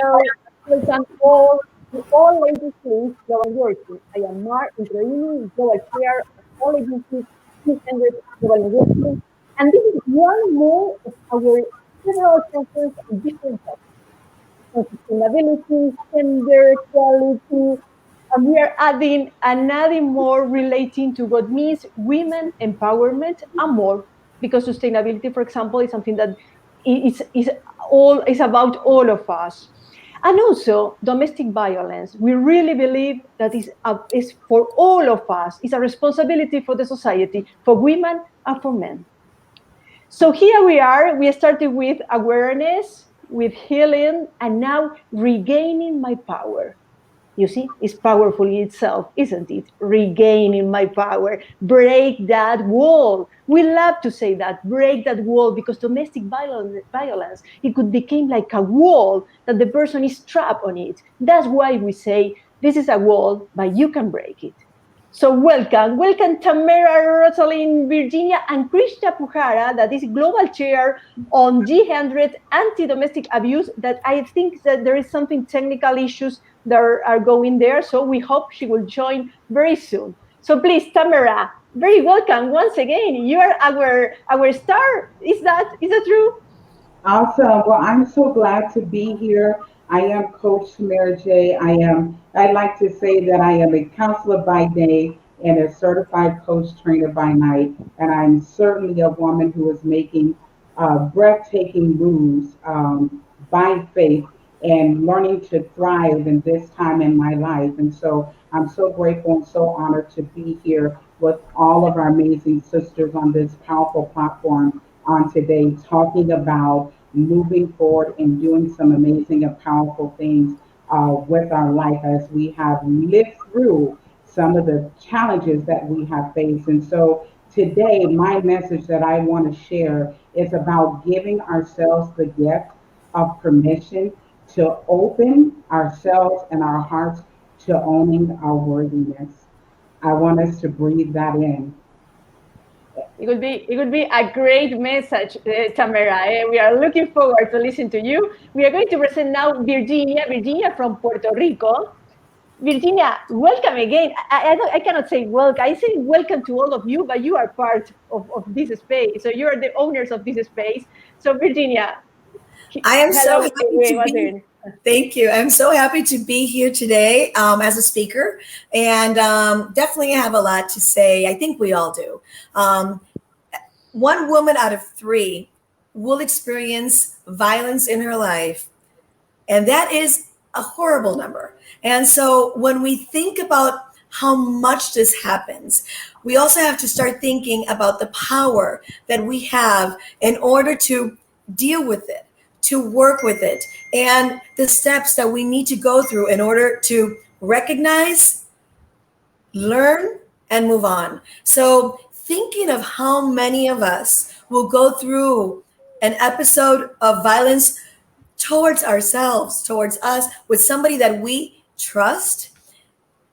very welcome all to all ladies please Global Working. I am Mar Introini, Global Chair of All Agencies 200 Global Working, and this is one more of our several sessions on different topics on sustainability, gender, equality, and we are adding more relating to what means women empowerment and more, because sustainability, for example, is something that is about all of us. And also domestic violence. We really believe that is for all of us. It's a responsibility for the society, for women and for men. So here we are. We started with awareness, with healing, and now regaining my power. You see, it's powerful in itself, isn't it? Regaining my power, break that wall. We love to say that, break that wall, because domestic violence, it could become like a wall that the person is trapped on it. That's why we say this is a wall, but you can break it. So welcome Tamara, Rosalind, Virginia, and Krishna Puhara, that is Global Chair on G100 Anti-Domestic Abuse, that I think that there is something technical issues that are going there, so we hope she will join very soon. So please, Tamara, very welcome once again. You are our star. Is that true? Awesome. Well, I'm so glad to be here. I am Coach Mary J. I'd like to say that I am a counselor by day and a certified coach trainer by night. And I'm certainly a woman who is making breathtaking moves by faith and learning to thrive in this time in my life. And so I'm so grateful and so honored to be here with all of our amazing sisters on this powerful platform on today, talking about moving forward and doing some amazing and powerful things with our life as we have lived through some of the challenges that we have faced. And so today, my message that I want to share is about giving ourselves the gift of permission to open ourselves and our hearts to owning our worthiness. I want us to breathe that in. It would be a great message, Tamara. We are looking forward to listen to you. We are going to present now Virginia from Puerto Rico. Virginia, welcome again. I cannot say welcome. I say welcome to all of you, but you are part of this space. So you are the owners of this space. So Virginia, I am so hello. happy to be. Thank you. I'm so happy to be here today as a speaker, and definitely have a lot to say. I think we all do. One woman out of three will experience violence in her life, and that is a horrible number. And so when we think about how much this happens, we also have to start thinking about the power that we have in order to deal with it, to work with it, and the steps that we need to go through in order to recognize, learn, and move on. So thinking of how many of us will go through an episode of violence towards ourselves, towards us, with somebody that we trust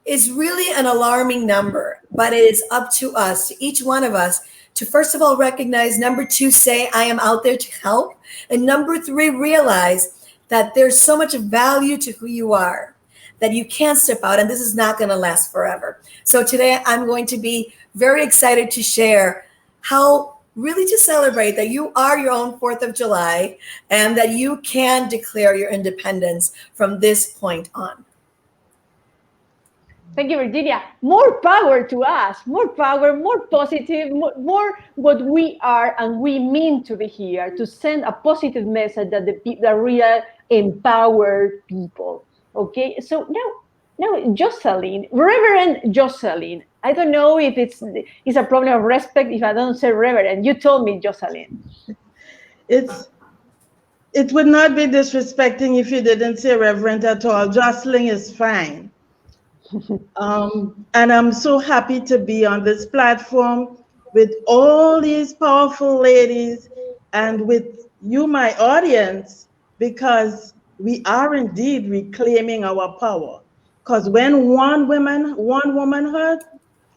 is really an alarming number. But it is up to us, to each one of us, to first of all recognize, number two, say, I am out there to help. And number three, realize that there's so much value to who you are that you can't step out, and this is not going to last forever. So today I'm going to be very excited to share how really to celebrate that you are your own 4th of July and that you can declare your independence from this point on. Thank you, Virginia. More power to us, more power, more positive, more what we are and we mean to be here, to send a positive message that the real empowered people. Okay, so now Jocelyn, Reverend Jocelyn. I don't know if it's a problem of respect if I don't say Reverend. You told me, Jocelyn. It would not be disrespecting if you didn't say Reverend at all. Jocelyn is fine. And I'm so happy to be on this platform with all these powerful ladies and with you, my audience, because we are indeed reclaiming our power. Because when one woman heard,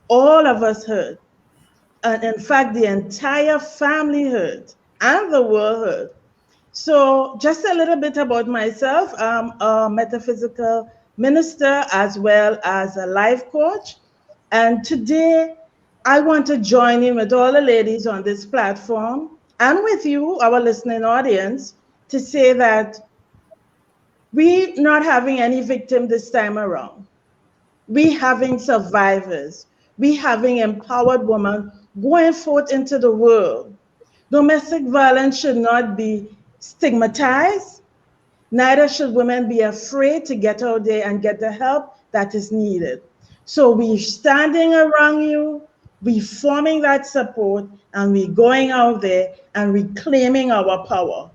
all of us heard. And in fact, the entire family heard and the world heard. So just a little bit about myself. I'm a metaphysical minister as well as a life coach. And today I want to join in with all the ladies on this platform and with you, our listening audience, to say that we not having any victim this time around. We having survivors. We having empowered women going forth into the world. Domestic violence should not be stigmatized. Neither should women be afraid to get out there and get the help that is needed. So we standing around you, we forming that support, and we going out there and reclaiming our power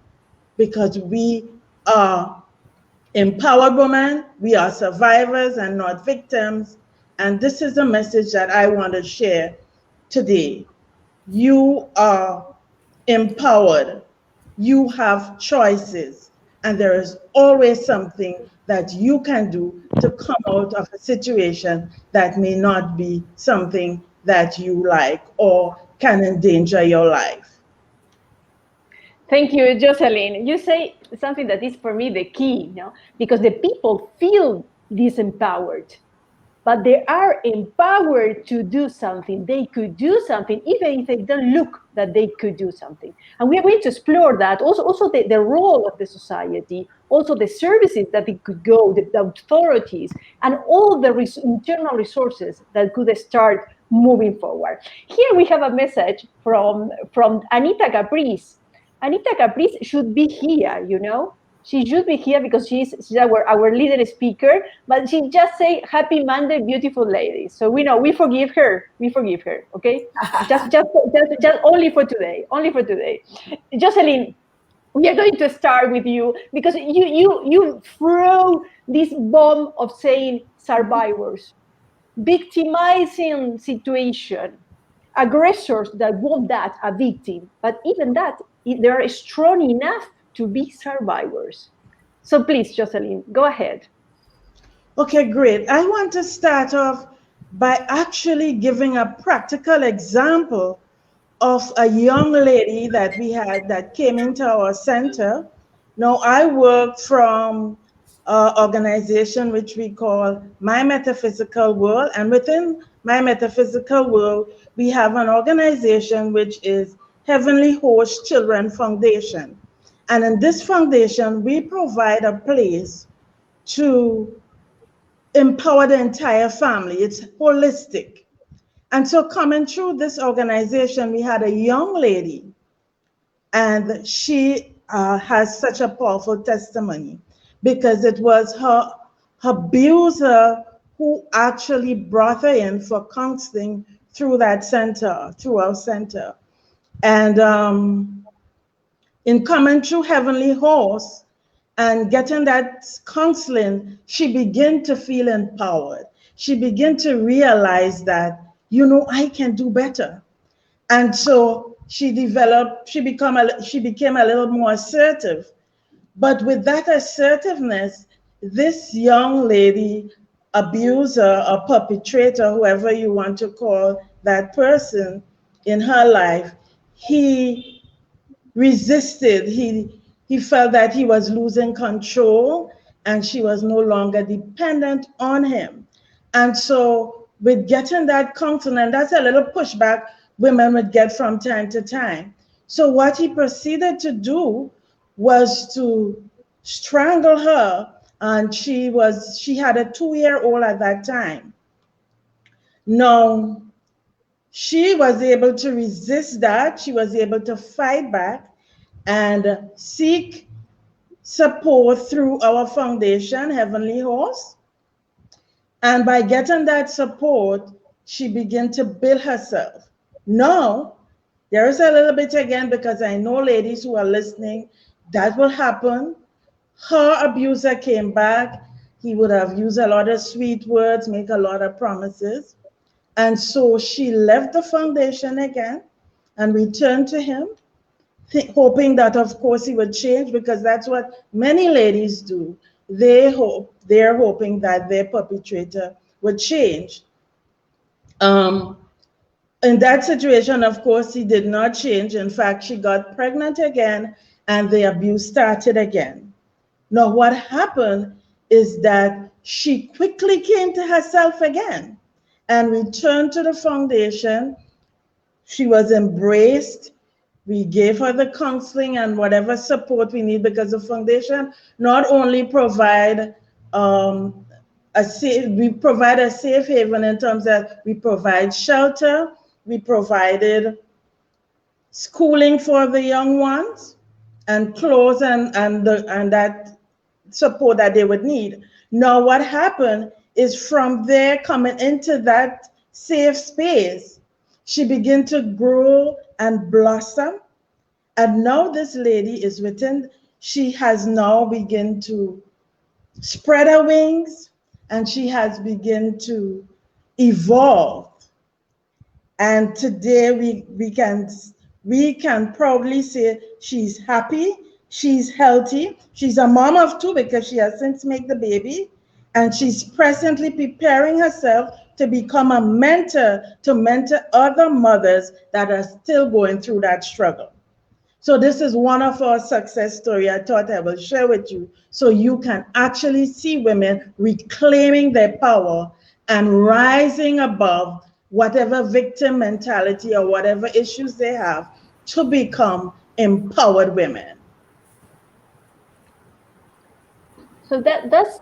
because we are empowered women, we are survivors and not victims. And this is the message that I want to share today. You are empowered. You have choices. And there is always something that you can do to come out of a situation that may not be something that you like or can endanger your life. Thank you, Jocelyn. You say something that is for me the key, because the people feel disempowered, but they are empowered to do something. They could do something, even if they don't look that they could do something. And we are going to explore that. Also the role of the society, also the services that it could go, the authorities, and all the internal resources that could start moving forward. Here we have a message from Anita Caprice. Anita Caprice should be here, She should be here because she's our leader speaker, but she just say, "Happy Monday, beautiful ladies." So we forgive her. We forgive her, okay? just only for today. Only for today. Jocelyn, we are going to start with you because you throw this bomb of saying survivors, victimizing situation, aggressors that want that a victim, but even that they are strong enough to be survivors. So please, Jocelyn, go ahead. Okay, great. I want to start off by actually giving a practical example of a young lady that we had that came into our center. Now, I work from an organization which we call My Metaphysical World. And within My Metaphysical World, we have an organization which is Heavenly Host Children Foundation. And in this foundation, we provide a place to empower the entire family. It's holistic. And so coming through this organization, we had a young lady, and she has such a powerful testimony because it was her abuser who actually brought her in for counseling through that center, through our center. And in coming through Heavenly Host and getting that counseling, she began to feel empowered. She began to realize that, I can do better. And so she became a little more assertive. But with that assertiveness, this young lady, abuser or perpetrator, whoever you want to call that person in her life, he resisted. He felt that he was losing control and she was no longer dependent on him. And so with getting that counseling, that's a little pushback women would get from time to time. So what he proceeded to do was to strangle her, and she had a 2-year-old at that time. Now, she was able to resist that. She was able to fight back and seek support through our foundation, Heavenly Host. And by getting that support, she began to build herself. Now, there is a little bit again, because I know ladies who are listening, that will happen. Her abuser came back. He would have used a lot of sweet words, make a lot of promises. And so she left the foundation again and returned to him, hoping that, of course, he would change, because that's what many ladies do. They're hoping that their perpetrator would change. In that situation, of course, he did not change. In fact, she got pregnant again, and the abuse started again. Now, what happened is that she quickly came to herself again and returned to the foundation. She was embraced. We gave her the counseling and whatever support we need, because the foundation not only provide we provide a safe haven in terms that we provide shelter, we provided schooling for the young ones, and clothes and that support that they would need. Now, what happened is from there, coming into that safe space, she began to grow and blossom. And now this lady is within, she has now begun to spread her wings, and she has begun to evolve. And today we can proudly say she's happy, she's healthy, she's a mom of two because she has since made the baby, and she's presently preparing herself to become a mentor to mentor other mothers that are still going through that struggle. So this is one of our success stories I thought I will share with you, so you can actually see women reclaiming their power and rising above whatever victim mentality or whatever issues they have to become empowered women. So that's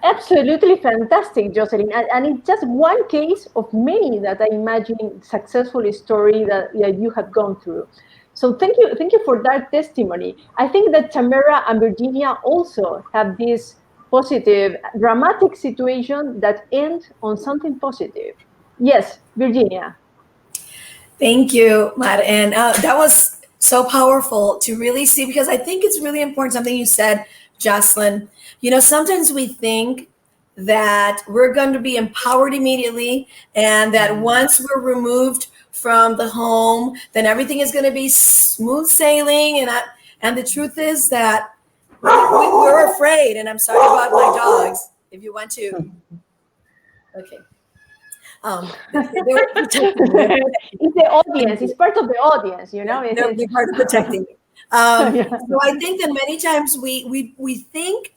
absolutely fantastic, Jocelyn, and it's just one case of many that I imagine successful story that you have gone through. So thank you for that testimony. I think that Tamara and Virginia also have this positive, dramatic situation that end on something positive. Yes, Virginia. Thank you, Matt. And that was so powerful to really see, because I think it's really important, something you said, Jocelyn. You know, sometimes we think that we're going to be empowered immediately, and that once we're removed from the home, then everything is going to be smooth sailing. And the truth is that we're afraid. And I'm sorry about my dogs. If you want to, okay. It's the audience. It's part of the audience, you know. They're part of protecting me. So I think that many times we think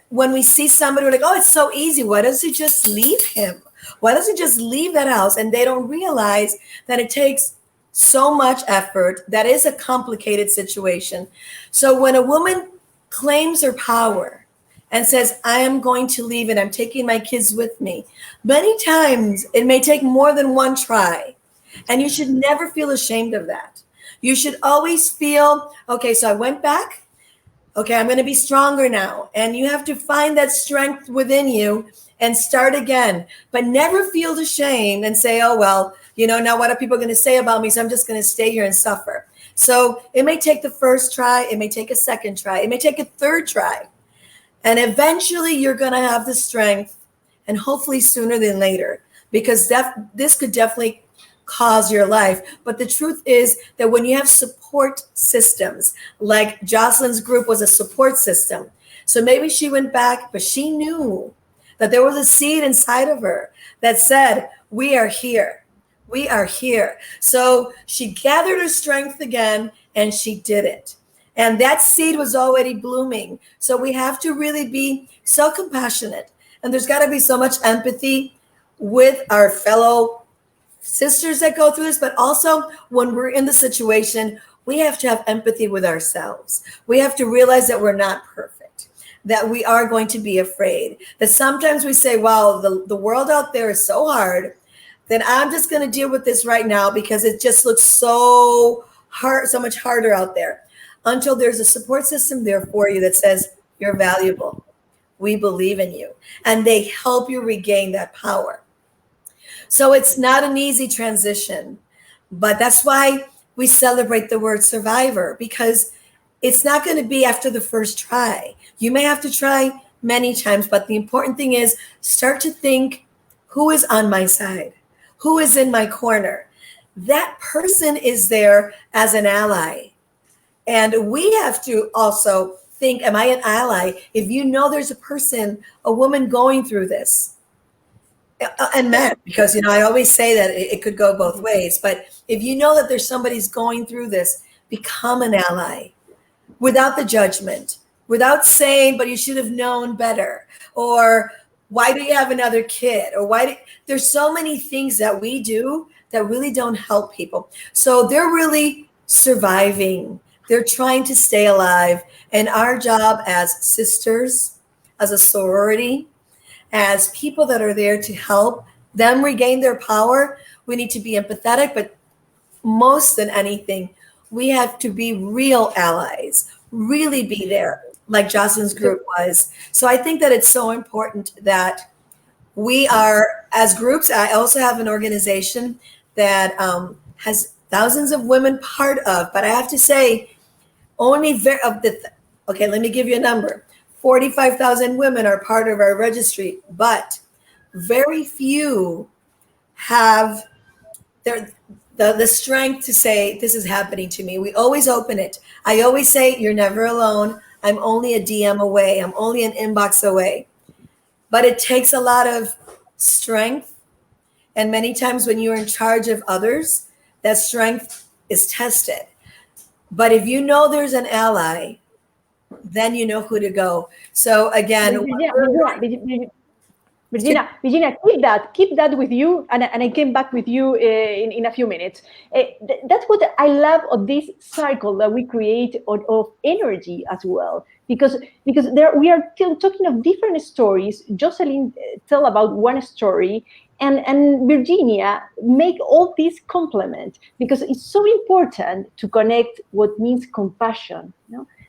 when we see somebody, we're like, oh, it's so easy. Why doesn't he just leave him? Why doesn't he just leave that house? And they don't realize that it takes so much effort. That is a complicated situation. So when a woman claims her power and says, I am going to leave and I'm taking my kids with me, many times it may take more than one try. And you should never feel ashamed of that. You should always feel, okay, so I went back. Okay, I'm going to be stronger now. And you have to find that strength within you and start again. But never feel ashamed and say, oh, well, you know, now what are people going to say about me? So I'm just going to stay here and suffer. So it may take the first try. It may take a second try. It may take a third try. And eventually you're going to have the strength, and hopefully sooner than later, because this could definitely cause your life. But the truth is that when you have support systems, like Jocelyn's group was a support system. So maybe she went back, but she knew that there was a seed inside of her that said, we are here. We are here. So she gathered her strength again, and she did it. And that seed was already blooming. So we have to really be so compassionate. And there's got to be so much empathy with our fellow sisters that go through this, but also when we're in the situation, we have to have empathy with ourselves. We have to realize that we're not perfect, that we are going to be afraid, that sometimes we say, wow, the world out there is so hard that I'm just going to deal with this right now because it just looks so hard, so much harder out there, until there's a support system there for you that says you're valuable. We believe in you. And they help you regain that power. So it's not an easy transition, but that's why we celebrate the word survivor, because it's not going to be after the first try. You may have to try many times, but the important thing is start to think, who is on my side? Who is in my corner? That person is there as an ally. And we have to also think, am I an ally? If you know there's a person, a woman going through this, and men, because, you know, I always say that it could go both ways. But if you know that there's somebody's going through this, become an ally. without the judgment, without saying, but you should have known better, or why do you have another kid, or there's so many things that we do that really don't help people. So they're really surviving. They're trying to stay alive. And our job as sisters, as a sorority, as people that are there to help them regain their power, we need to be empathetic, but most than anything, we have to be real allies, really be there, like Jocelyn's group was. So I think that it's so important that we are, as groups, I also have an organization that has thousands of women part of, but I have to say, okay, let me give you a number. 45,000 women are part of our registry, but very few have the strength to say, this is happening to me. We always open it. I always say, you're never alone. I'm only a DM away. I'm only an inbox away. But it takes a lot of strength. And many times when you're in charge of others, that strength is tested. But if you know there's an ally, then you know who to go. So again, Virginia, keep that with you, and I came back with you in a few minutes. That's what I love of this cycle that we create of energy as well, because we are still talking of different stories. Jocelyn tell about one story, and Virginia make all these complement, because it's so important to connect what means compassion.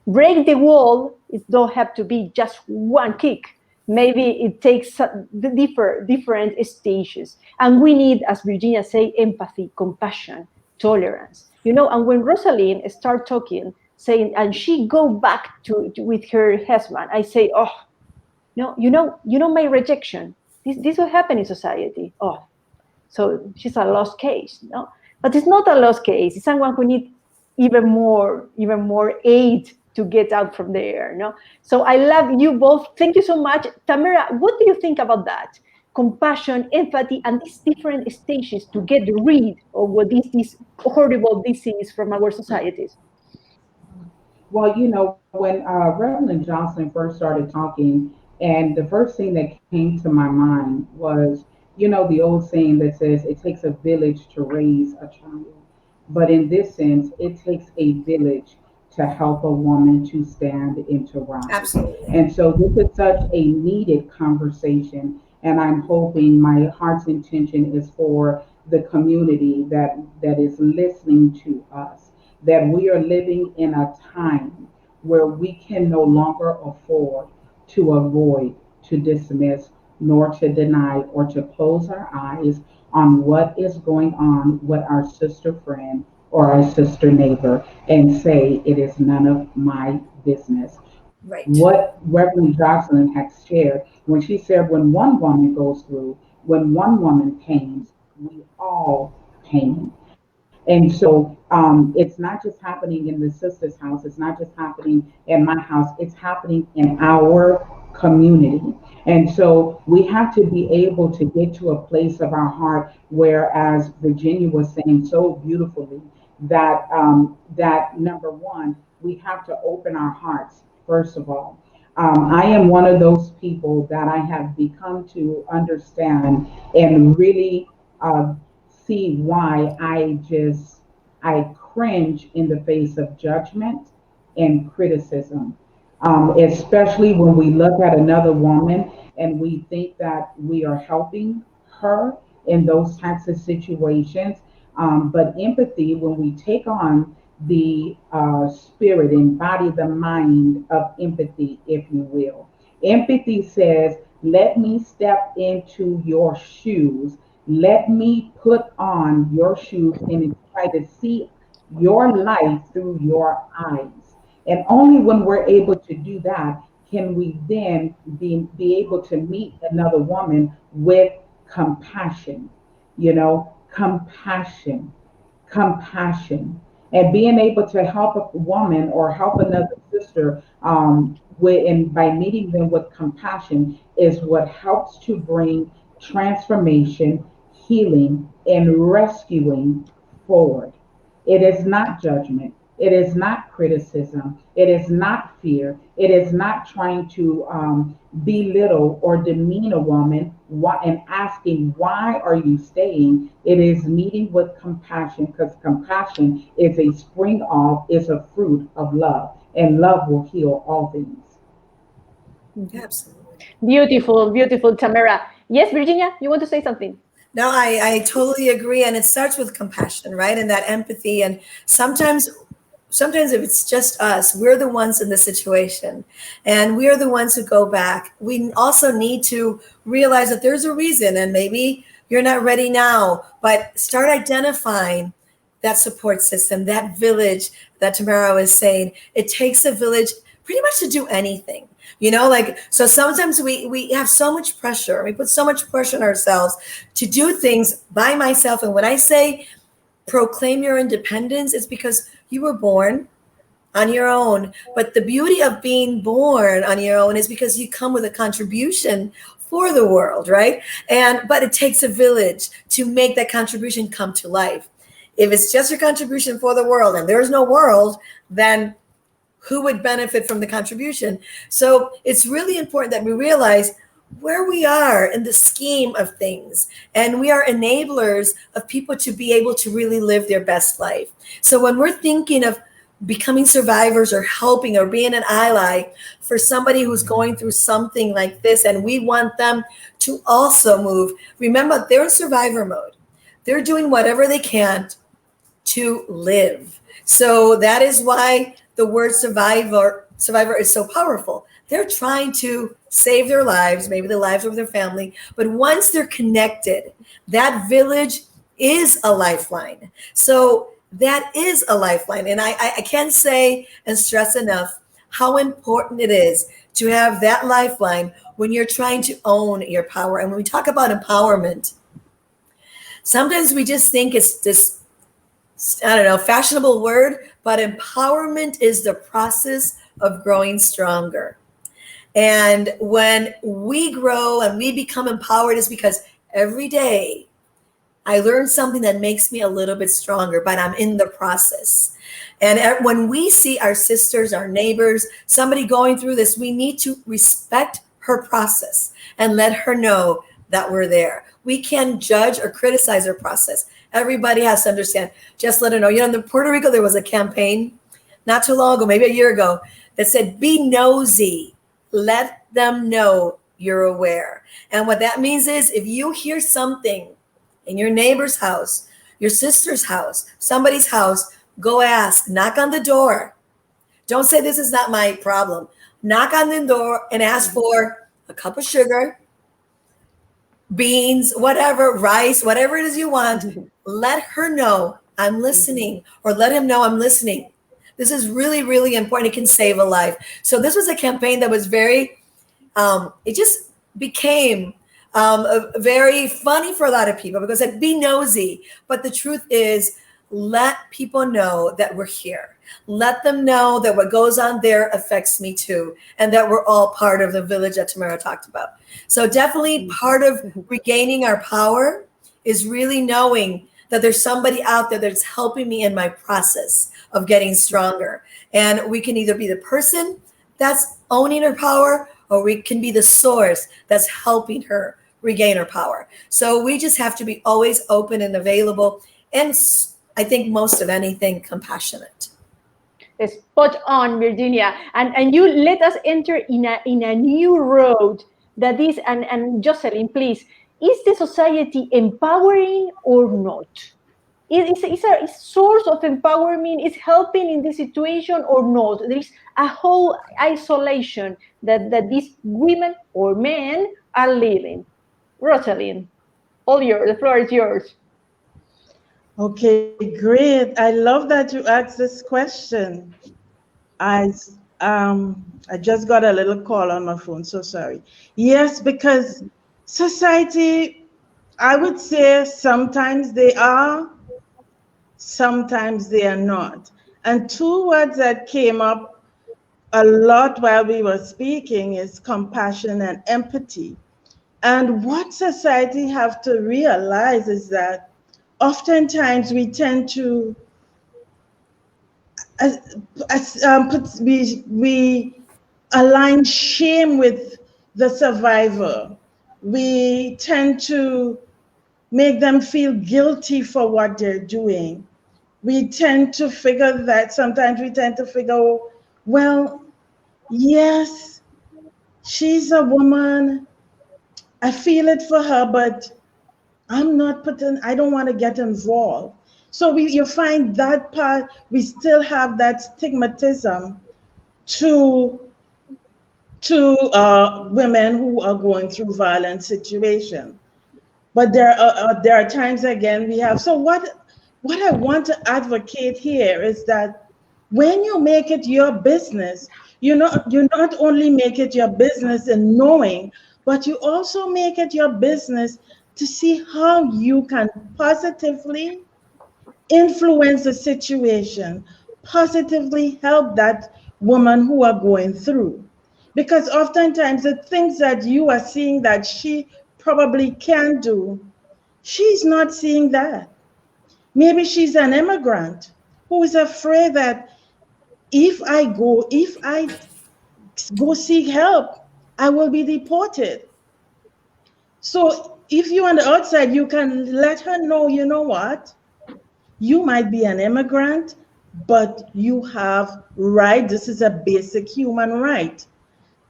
Break the wall. It don't have to be just one kick. Maybe it takes different stages. And we need, as Virginia say, empathy, compassion, tolerance. And when Rosalind start talking, saying, and she go back with her husband, I say, oh, no, you know my rejection. This will happen in society. Oh, so she's a lost case. No, but it's not a lost case. It's someone who needs even more aid to get out from there. So I love you both. Thank you so much. Tamara, what do you think about that? Compassion, empathy, and these different stages to get rid of what is this horrible disease from our societies. Well, when Reverend Johnson first started talking, and the first thing that came to my mind was, the old saying that says it takes a village to raise a child. But in this sense, it takes a village to help a woman to stand and to rise. Absolutely. And so this is such a needed conversation. And I'm hoping, my heart's intention is for the community that is listening to us, that we are living in a time where we can no longer afford to avoid, to dismiss, nor to deny, or to close our eyes on what is going on with our sister friend or our sister neighbor and say it is none of my business. Right. What Reverend Jocelyn had shared when she said, when one woman goes through, when one woman pains, we all pain. And so it's not just happening in the sister's house. It's not just happening in my house. It's happening in our community. And so we have to be able to get to a place of our heart where, as Virginia was saying so beautifully, that that number one, we have to open our hearts, first of all. I am one of those people that I have become to understand and really see why I cringe in the face of judgment and criticism, especially when we look at another woman and we think that we are helping her in those types of situations. But empathy, when we take on the spirit, embody the mind of empathy, if you will. Empathy says, let me step into your shoes. Let me put on your shoes and try to see your life through your eyes. And only when we're able to do that can we then be able to meet another woman with compassion, compassion, compassion, and being able to help a woman or help another sister and by meeting them with compassion is what helps to bring transformation, healing, and rescuing forward. It is not judgment. It is not criticism. It is not fear. It is not trying to belittle or demean a woman and asking, why are you staying? It is meeting with compassion, because compassion is a spring off, is a fruit of love, and love will heal all things. Absolutely. Beautiful, beautiful, Tamara. Yes, Virginia, you want to say something? No, I totally agree. And it starts with compassion, right? And that empathy. And sometimes if it's just us, we're the ones in the situation and we are the ones who go back. We also need to realize that there's a reason, and maybe you're not ready now, but start identifying that support system, that village that Tamara was saying. It takes a village pretty much to do anything. Like, so sometimes we have so much pressure. We put so much pressure on ourselves to do things by myself. And when I say proclaim your independence, it's because you were born on your own. But the beauty of being born on your own is because you come with a contribution for the world, right? But it takes a village to make that contribution come to life. If it's just your contribution for the world and there's no world, then who would benefit from the contribution? So it's really important that we realize where we are in the scheme of things, and we are enablers of people to be able to really live their best life. So when we're thinking of becoming survivors or helping or being an ally for somebody who's going through something like this, and we want them to also move, remember, they're in survivor mode. They're doing whatever they can to live. So that is why the word survivor is so powerful. They're trying to save their lives, maybe the lives of their family. But once they're connected, that village is a lifeline. So that is a lifeline. And I can't say and stress enough how important it is to have that lifeline when you're trying to own your power. And when we talk about empowerment, sometimes we just think it's this, I don't know, fashionable word, but empowerment is the process of growing stronger. And when we grow and we become empowered, is because every day I learn something that makes me a little bit stronger, but I'm in the process. And when we see our sisters, our neighbors, somebody going through this, we need to respect her process and let her know that we're there. We can't judge or criticize her process. Everybody has to understand. Just let her know. In Puerto Rico, there was a campaign not too long ago, maybe a year ago, that said, be nosy. Let them know you're aware. And what that means is if you hear something in your neighbor's house, your sister's house, somebody's house, go ask, knock on the door. Don't say this is not my problem. Knock on the door and ask for a cup of sugar, beans, whatever, rice, whatever it is you want. Let her know I'm listening, or let him know I'm listening. This is really, really important. It can save a life. So this was a campaign that was very, it just became very funny for a lot of people because it be nosy. But the truth is, let people know that we're here. Let them know that what goes on there affects me too, and that we're all part of the village that Tamara talked about. So definitely part of regaining our power is really knowing that there's somebody out there that's helping me in my process of getting stronger. And we can either be the person that's owning her power, or we can be the source that's helping her regain her power. So we just have to be always open and available. And I think most of anything, compassionate. Spot on, Virginia. And you let us enter in a new road that is, and Jocelyn, please, is the society empowering or not? Is a source of empowerment, is helping in this situation or not? There is a whole isolation that these women or men are living. Rosalind, the floor is yours. Okay, great. I love that you asked this question. I just got a little call on my phone, so sorry. Yes, because society, I would say sometimes they are, sometimes they are not. And two words that came up a lot while we were speaking is compassion and empathy. And what society have to realize is that oftentimes we tend to as, we align shame with the survivor. We tend to make them feel guilty for what they're doing. We tend to figure that sometimes we tend to figure, oh, well, yes, she's a woman. I feel it for her, but I don't want to get involved. So you find that part, we still have that stigmatism to women who are going through violent situation. But there are times again we have. So what I want to advocate here is that when you make it your business, you not only make it your business in knowing, but you also make it your business to see how you can positively influence the situation, positively help that woman who are going through. Because oftentimes the things that you are seeing that she probably can do, she's not seeing that. Maybe she's an immigrant who is afraid that if I go seek help, I will be deported. So if you're on the outside, you can let her know, you know what? You might be an immigrant, but you have right. This is a basic human right.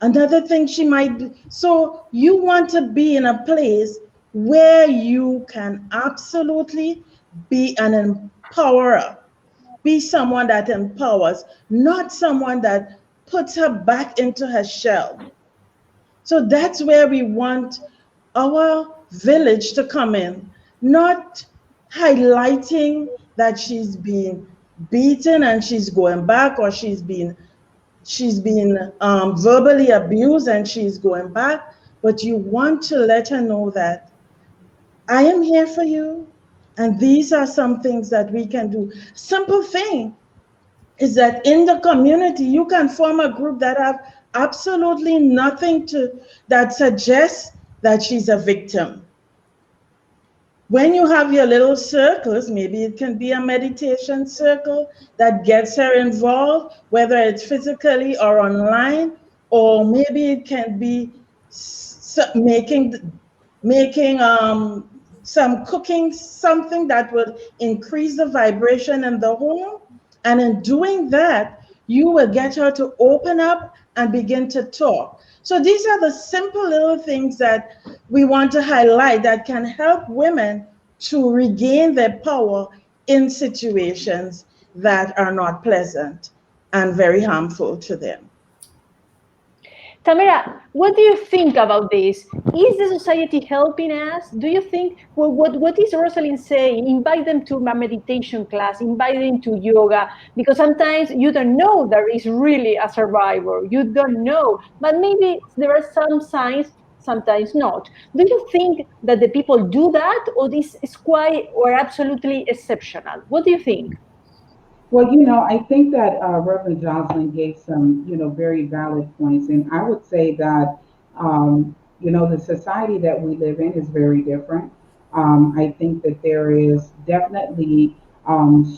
Another thing she might be, so you want to be in a place where you can absolutely be an empowerer, be someone that empowers, not someone that puts her back into her shell. So that's where we want our village to come in, not highlighting that she's being beaten and she's going back, or she's been verbally abused and she's going back, but you want to let her know that I am here for you, and these are some things that we can do. Simple thing is that in the community, you can form a group that have absolutely nothing that suggests that she's a victim. When you have your little circles, maybe it can be a meditation circle that gets her involved, whether it's physically or online, or maybe it can be making some cooking, something that would increase the vibration in the home. And in doing that, you will get her to open up and begin to talk. So these are the simple little things that we want to highlight that can help women to regain their power in situations that are not pleasant and very harmful to them. Tamara, what do you think about this? Is the society helping us? Do you think, well, what is Rosalind saying? Invite them to a meditation class, invite them to yoga, because sometimes you don't know there is really a survivor. You don't know, but maybe there are some signs, sometimes not. Do you think that the people do that, or this is quite or absolutely exceptional? What do you think? Well, I think that Reverend Jocelyn gave some, very valid points. And I would say that, the society that we live in is very different. I think that there is definitely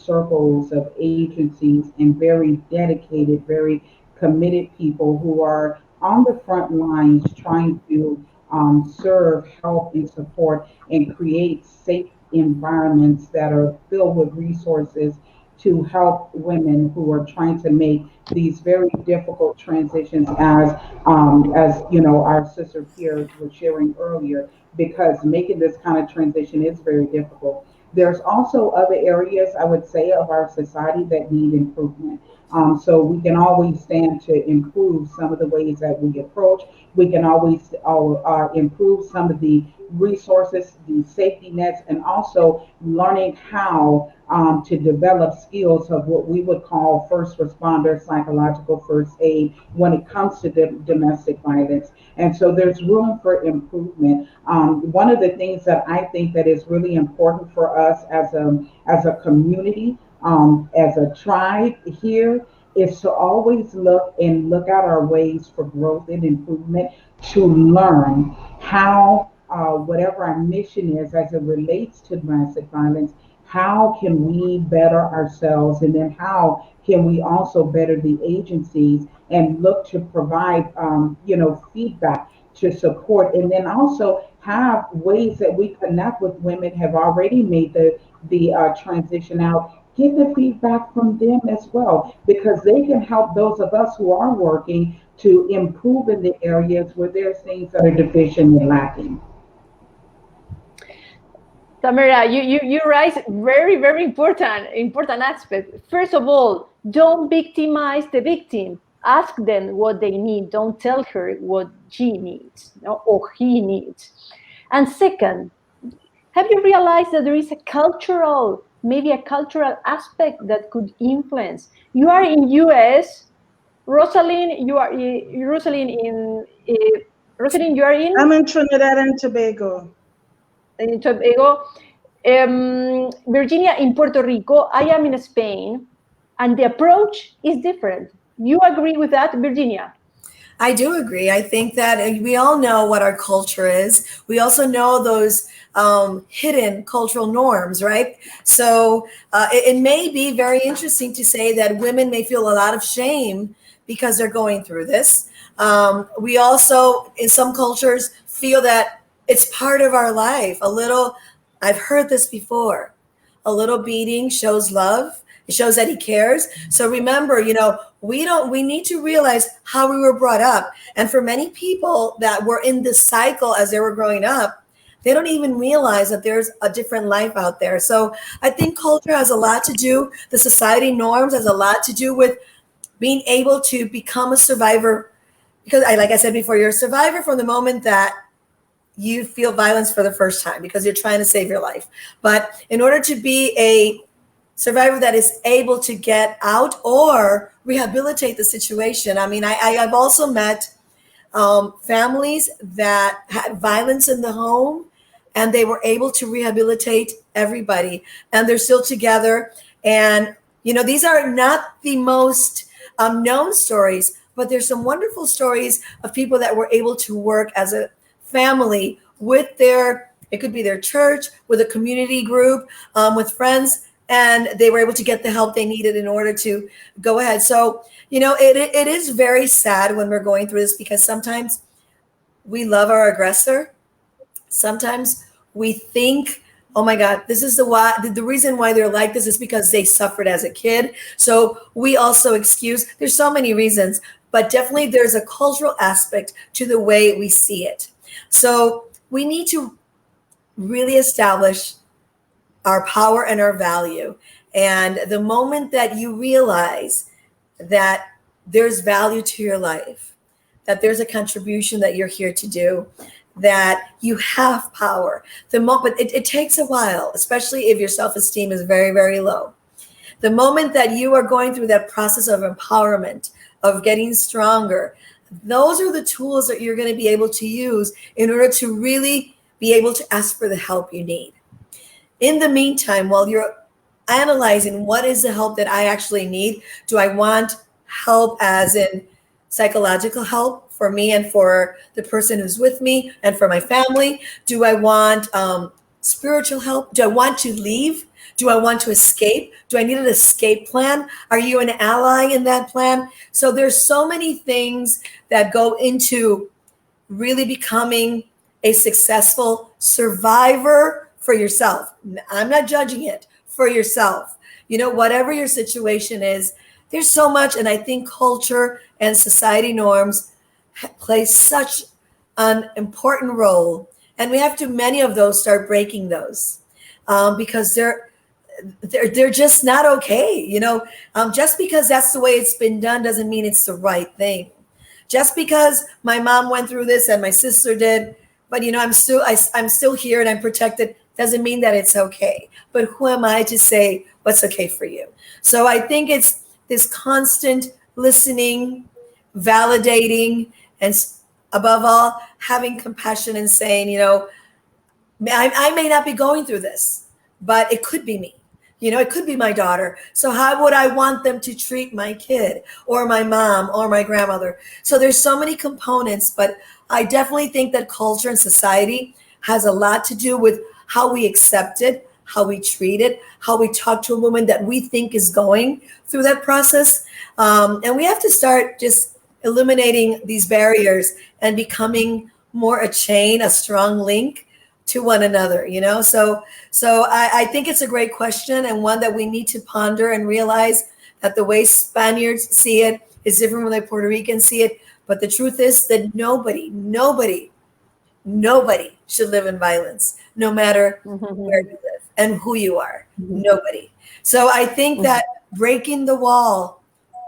circles of agencies and very dedicated, very committed people who are on the front lines trying to serve, help, and support and create safe environments that are filled with resources to help women who are trying to make these very difficult transitions, as our sister peers were sharing earlier, because making this kind of transition is very difficult. There's also other areas, I would say, of our society that need improvement. So we can always stand to improve some of the ways that we approach. We can always improve some of the resources, the safety nets, and also learning how to develop skills of what we would call first responder psychological first aid when it comes to domestic violence. And so there's room for improvement. One of the things that I think that is really important for us as a community, as a tribe here, is to always look at our ways for growth and improvement, to learn how whatever our mission is as it relates to domestic violence, how can we better ourselves, and then how can we also better the agencies and look to provide, feedback to support, and then also have ways that we connect with women have already made the transition out. Get the feedback from them as well, because they can help those of us who are working to improve in the areas where there's things that are deficient and lacking. Tamara, you raise very important aspect. First of all, don't victimize the victim. Ask them what they need. Don't tell her what she needs, or he needs. And second, have you realized that there is maybe a cultural aspect that could influence? You are in US, Rosalind. Rosalind, you are in. I'm in Trinidad and Tobago. In Tobago, Virginia in Puerto Rico. I am in Spain, and the approach is different. You agree with that, Virginia? I do agree. I think that we all know what our culture is. We also know those hidden cultural norms, right? So it may be very interesting to say that women may feel a lot of shame because they're going through this. We also, in some cultures, feel that it's part of our life. I've heard this before. A little beating shows love. It shows that he cares. So remember, we need to realize how we were brought up. And for many people that were in this cycle as they were growing up, they don't even realize that there's a different life out there. So I think culture has a lot to do. The society norms has a lot to do with being able to become a survivor. Because like I said before, you're a survivor from the moment that you feel violence for the first time because you're trying to save your life. But in order to be a survivor that is able to get out or rehabilitate the situation. I mean, I've also met families that had violence in the home and they were able to rehabilitate everybody and they're still together. And, these are not the most known stories, but there's some wonderful stories of people that were able to work as a family with it could be their church, with a community group, with friends, and they were able to get the help they needed in order to go ahead. So, it is very sad when we're going through this because sometimes we love our aggressor. Sometimes we think, oh my God, this is the reason why they're like this is because they suffered as a kid. So we also excuse, there's so many reasons, but definitely there's a cultural aspect to the way we see it. So we need to really establish our power and our value. And the moment that you realize that there's value to your life, that there's a contribution that you're here to do, that you have power, but it takes a while, especially if your self-esteem is very, very low. The moment that you are going through that process of empowerment, of getting stronger, those are the tools that you're going to be able to use in order to really be able to ask for the help you need. In the meantime, while you're analyzing what is the help that I actually need, do I want help as in psychological help for me and for the person who's with me and for my family? Do I want spiritual help? Do I want to leave? Do I want to escape? Do I need an escape plan? Are you an ally in that plan? So there's so many things that go into really becoming a successful survivor for yourself. I'm not judging it, for yourself. Whatever your situation is, there's so much. And I think culture and society norms play such an important role. And we have to, many of those, start breaking those because they're just not okay. Just because that's the way it's been done doesn't mean it's the right thing. Just because my mom went through this and my sister did, but I'm still here and I'm protected, doesn't mean that it's okay. But who am I to say what's okay for you? So I think it's this constant listening, validating, and above all, having compassion and saying, I may not be going through this, but it could be me. It could be my daughter. So how would I want them to treat my kid or my mom or my grandmother? So there's so many components, but I definitely think that culture and society has a lot to do with how we accept it, how we treat it, how we talk to a woman that we think is going through that process. And we have to start just eliminating these barriers and becoming more a chain, a strong link to one another, you know? So I think it's a great question, and one that we need to ponder and realize that the way Spaniards see it is different from the Puerto Ricans see it. But the truth is that nobody should live in violence, no matter where you live and who you are. Nobody. So I think that breaking the wall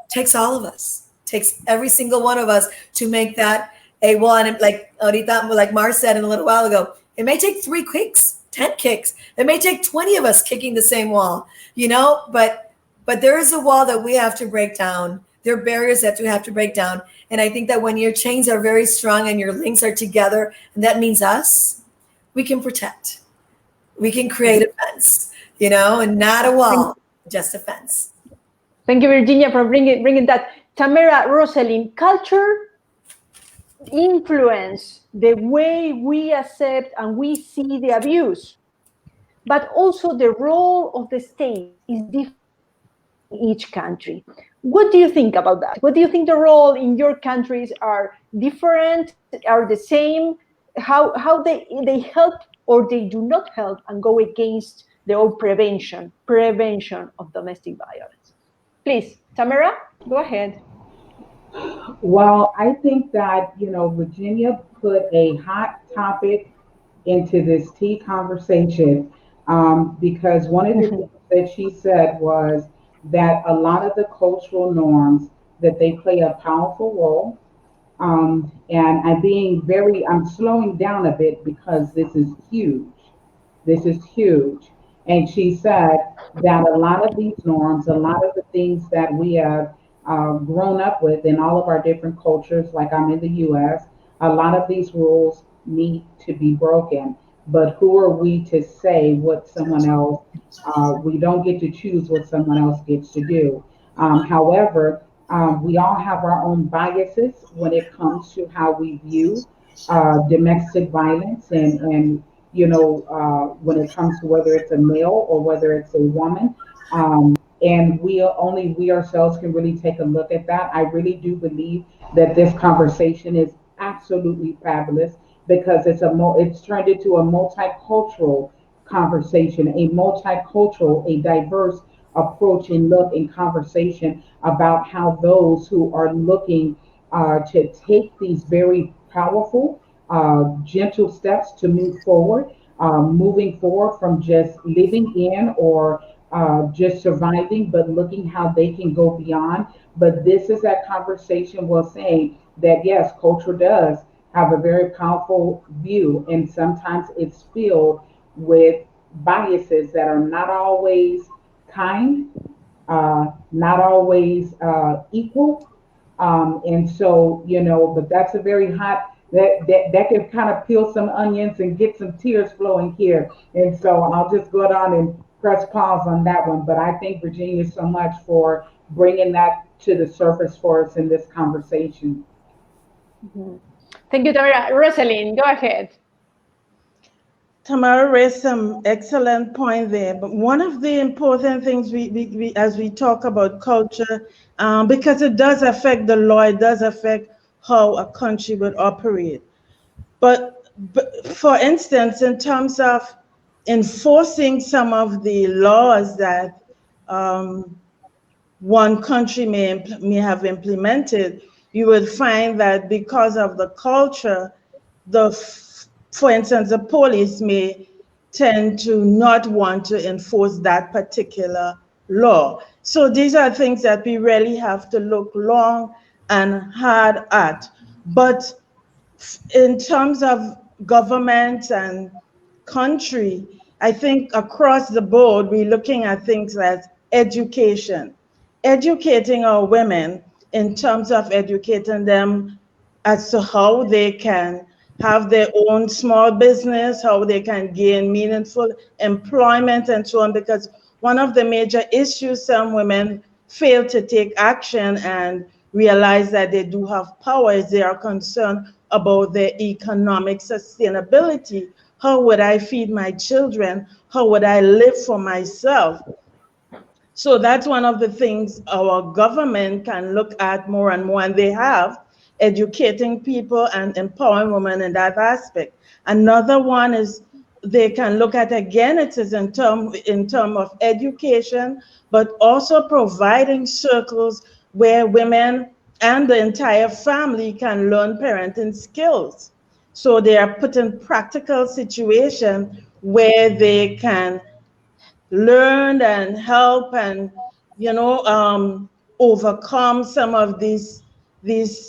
takes all of us, takes every single one of us to make that a wall. And like ahorita, like Mar said a little while ago, it may take 3 kicks, 10 kicks. It may take 20 of us kicking the same wall, you know, but there is a wall that we have to break down. There are barriers that we have to break down. And I think that when your chains are very strong and your links are together, and that means us, we can protect. We can create a fence, you know, and not a wall, just a fence. Thank you, Virginia, for bringing that. Tamara, Rosalind, culture influence the way we accept and we see the abuse, but also the role of the state is different in each country. What do you think about that? What do you think the role in your countries are different, are the same? How they help or they do not help and go against the old prevention of domestic violence? Please, Tamara, go ahead. Well, I think that, Virginia put a hot topic into this tea conversation, because one of the things that she said was that a lot of the cultural norms, that they play a powerful role. And I'm slowing down a bit because this is huge. This is huge. And she said that a lot of these norms, a lot of the things that we have grown up with in all of our different cultures, like I'm in the US, a lot of these rules need to be broken. But who are we to say what someone else, we don't get to choose what someone else gets to do. However, we all have our own biases when it comes to how we view domestic violence, and when it comes to whether it's a male or whether it's a woman. And we ourselves can really take a look at that. I really do believe that this conversation is absolutely fabulous, because it's turned into a multicultural conversation, a diverse approach and look and conversation about how those who are looking to take these very powerful, gentle steps to move forward, moving forward from just living in or just surviving, but looking how they can go beyond. But this is that conversation was saying that yes, culture does have a very powerful view, and sometimes it's filled with biases that are not always kind, not always equal. And so, but that's a very hot, that can kind of peel some onions and get some tears flowing here. And so I'll just go down and press pause on that one. But I thank Virginia so much for bringing that to the surface for us in this conversation. Mm-hmm. Thank you, Tamara. Rosalind, go ahead. Tamara raised some excellent point there, but one of the important things we as we talk about culture, because it does affect the law, it does affect how a country would operate. But for instance, in terms of enforcing some of the laws that one country may have implemented, you would find that because of the culture, for instance, the police may tend to not want to enforce that particular law. So these are things that we really have to look long and hard at. But in terms of government and country, I think across the board, we're looking at things like education, educating our women in terms of educating them as to how they can have their own small business, how they can gain meaningful employment and so on, because one of the major issues some women fail to take action and realize that they do have power is they are concerned about their economic sustainability How would I feed my children? How would I live for myself? So that's one of the things our government can look at more and more, and they have, educating people and empowering women in that aspect. Another one is they can look at, again, it is in term of education, but also providing circles where women and the entire family can learn parenting skills. So they are put in practical situation where they can learn and help and overcome some of these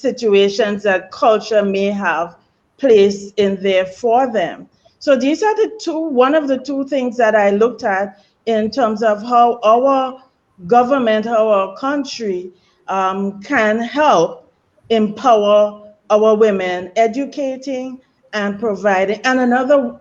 situations that culture may have placed in there for them. So these are one of the two things that I looked at in terms of how our government, how our country can help empower our women, educating and providing. And another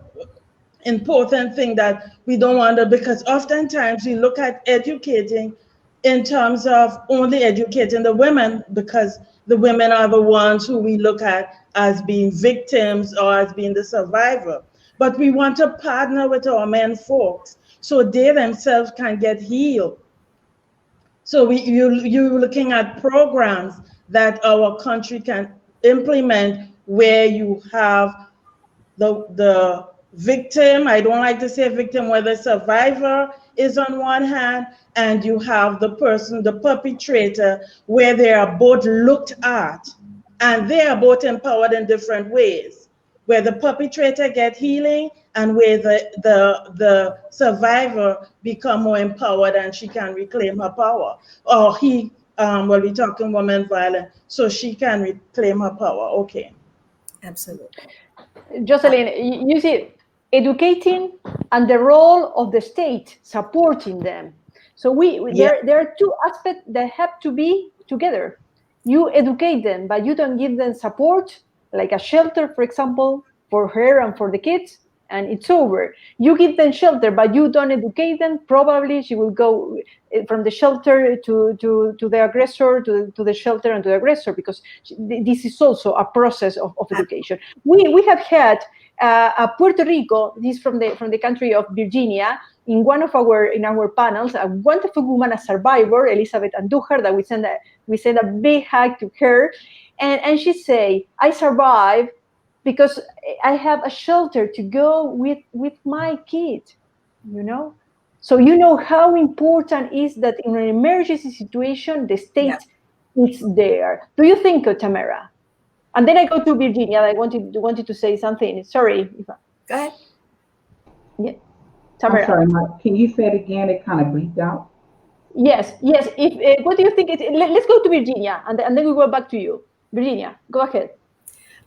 important thing that we don't want to, because oftentimes we look at educating in terms of only educating the women, because the women are the ones who we look at as being victims or as being the survivor. But we want to partner with our men folks so they themselves can get healed. So you're looking at programs that our country can implement where you have the victim, I don't like to say victim, where the survivor is on one hand, and you have the person, the perpetrator, where they are both looked at and they are both empowered in different ways, where the perpetrator get healing and where the survivor become more empowered and she can reclaim her power, or he we're talking women violence, so she can reclaim her power. Okay. Absolutely. Jocelyn, you see, educating and the role of the state supporting them. So there are two aspects that have to be together. You educate them, but you don't give them support, like a shelter, for example, for her and for the kids, and it's over. You give them shelter, but you don't educate them. Probably she will go from the shelter to the aggressor, to the shelter and to the aggressor, because this is also a process of education. We have had Puerto Rico, this from the country of Virginia, in our panels, a wonderful woman, a survivor, Elizabeth Andujar, that we send a big hug to her, and she say, I survived because I have a shelter to go with my kid, So how important is that in an emergency situation, the state is there. Do you think, Tamara? And then I go to Virginia. I wanted to say something. Sorry. Go ahead. Yeah. Tamara. I'm sorry, Mark. Can you say it again? It kind of bleeped out. Yes. If what do you think? Let's go to Virginia, and then we go back to you. Virginia, go ahead.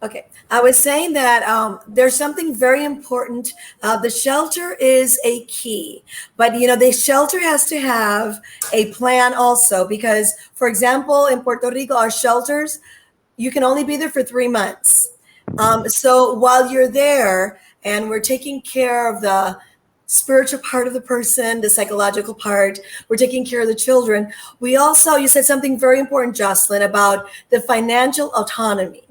Okay, I was saying that there's something very important. The shelter is a key, but the shelter has to have a plan also, because, for example, in Puerto Rico, our shelters, you can only be there for 3 months. So while you're there and we're taking care of the spiritual part of the person, the psychological part, we're taking care of the children. We also, you said something very important, Jocelyn, about the financial autonomy.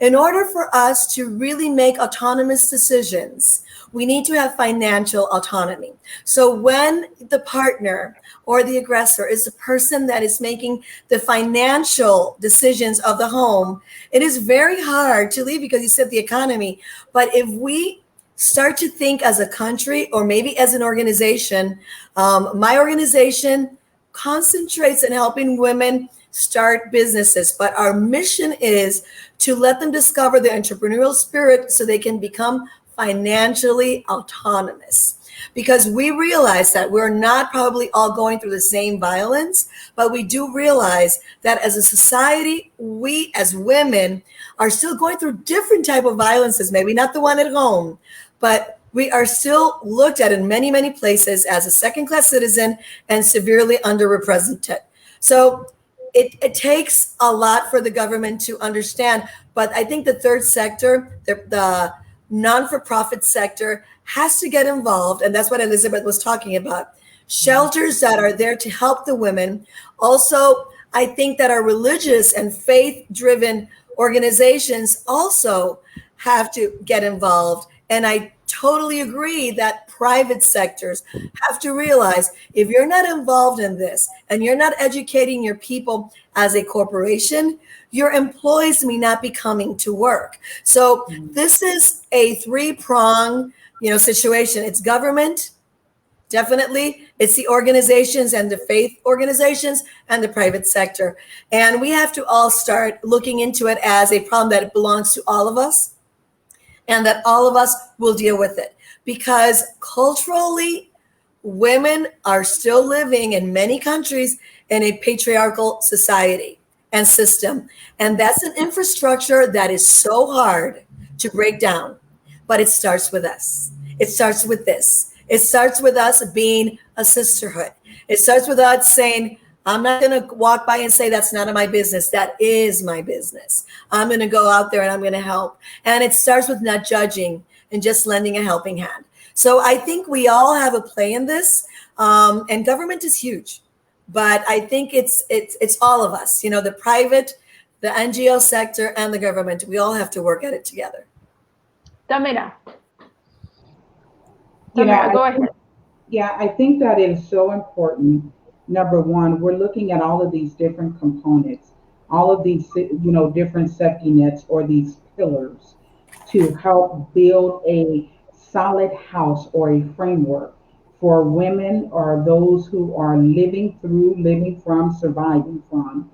In order for us to really make autonomous decisions, we need to have financial autonomy. So when the partner or the aggressor is the person that is making the financial decisions of the home, it is very hard to leave, because you said the economy. But if we start to think as a country, or maybe as an organization, my organization concentrates on helping women start businesses, but our mission is to let them discover their entrepreneurial spirit so they can become financially autonomous. Because we realize that we're not probably all going through the same violence, but we do realize that as a society, we as women are still going through different type of violences, maybe not the one at home, but we are still looked at in many, many places as a second-class citizen and severely underrepresented. So it takes a lot for the government to understand, but I think the third sector, the non-for-profit sector, has to get involved, and that's what Elizabeth was talking about. Shelters that are there to help the women. Also, I think that our religious and faith-driven organizations also have to get involved. And I totally agree that private sectors have to realize if you're not involved in this and you're not educating your people as a corporation, your employees may not be coming to work. So this is a three-prong, situation. It's government, definitely. It's the organizations and the faith organizations and the private sector. And we have to all start looking into it as a problem that belongs to all of us and that all of us will deal with it. Because culturally, women are still living in many countries in a patriarchal society and system. And that's an infrastructure that is so hard to break down. But it starts with us. It starts with this. It starts with us being a sisterhood. It starts with us saying, I'm not going to walk by and say, that's none of my business. That is my business. I'm going to go out there and I'm going to help. And it starts with not judging and just lending a helping hand. So I think we all have a play in this. And government is huge. But I think it's all of us, the private, the NGO sector, and the government. We all have to work at it together. Tamara. You know, Tamara, go ahead. Yeah, I think that is so important. Number one, we're looking at all of these different components, all of these, different safety nets or these pillars to help build a solid house or a framework for women or those who are living from, surviving from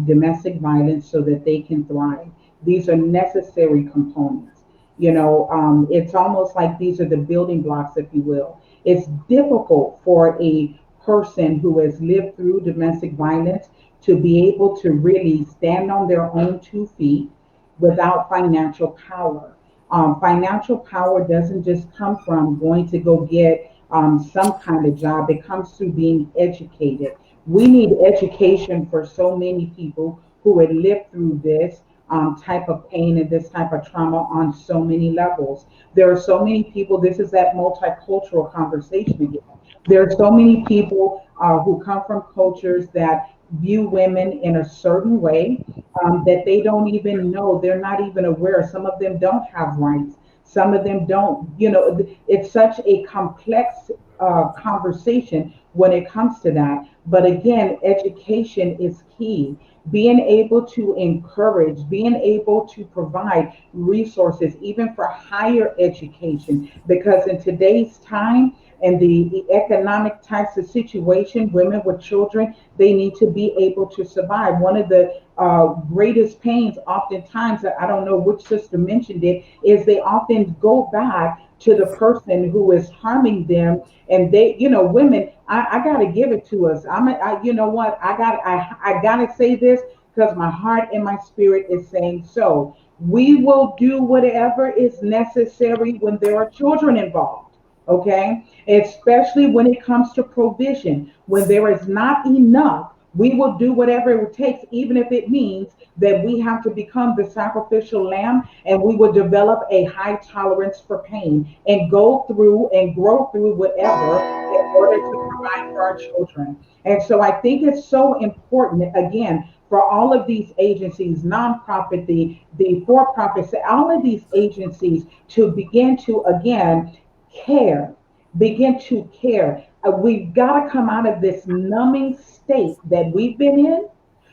domestic violence so that they can thrive. These are necessary components. It's almost like these are the building blocks, if you will. It's difficult for a person who has lived through domestic violence to be able to really stand on their own 2 feet without financial power. Financial power doesn't just come from going to go get some kind of job. It comes through being educated. We need education for so many people who had lived through this type of pain and this type of trauma on so many levels. There are so many people, this is that multicultural conversation again. There are so many people who come from cultures that view women in a certain way that they don't even know, they're not even aware. Some of them don't have rights. Some of them don't, it's such a complex conversation when it comes to that. But again, education is key. Being able to encourage, being able to provide resources, even for higher education, because in today's time and the economic types of situation, women with children, they need to be able to survive. One of the greatest pains, oftentimes, I don't know which sister mentioned it, is they often go back to the person who is harming them, and they, women. I got to give it to us. You know what? I got to say this because my heart and my spirit is saying so. We will do whatever is necessary when there are children involved. Okay, especially when it comes to provision, when there is not enough, we will do whatever it takes, even if it means that we have to become the sacrificial lamb, and we will develop a high tolerance for pain and go through and grow through whatever in order to provide for our children. And so I think it's so important, again, for all of these agencies, nonprofit, the for-profits, all of these agencies to begin to, again, begin to care. We've got to come out of this numbing state that we've been in,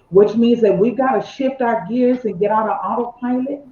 which means that we've got to shift our gears and get out of autopilot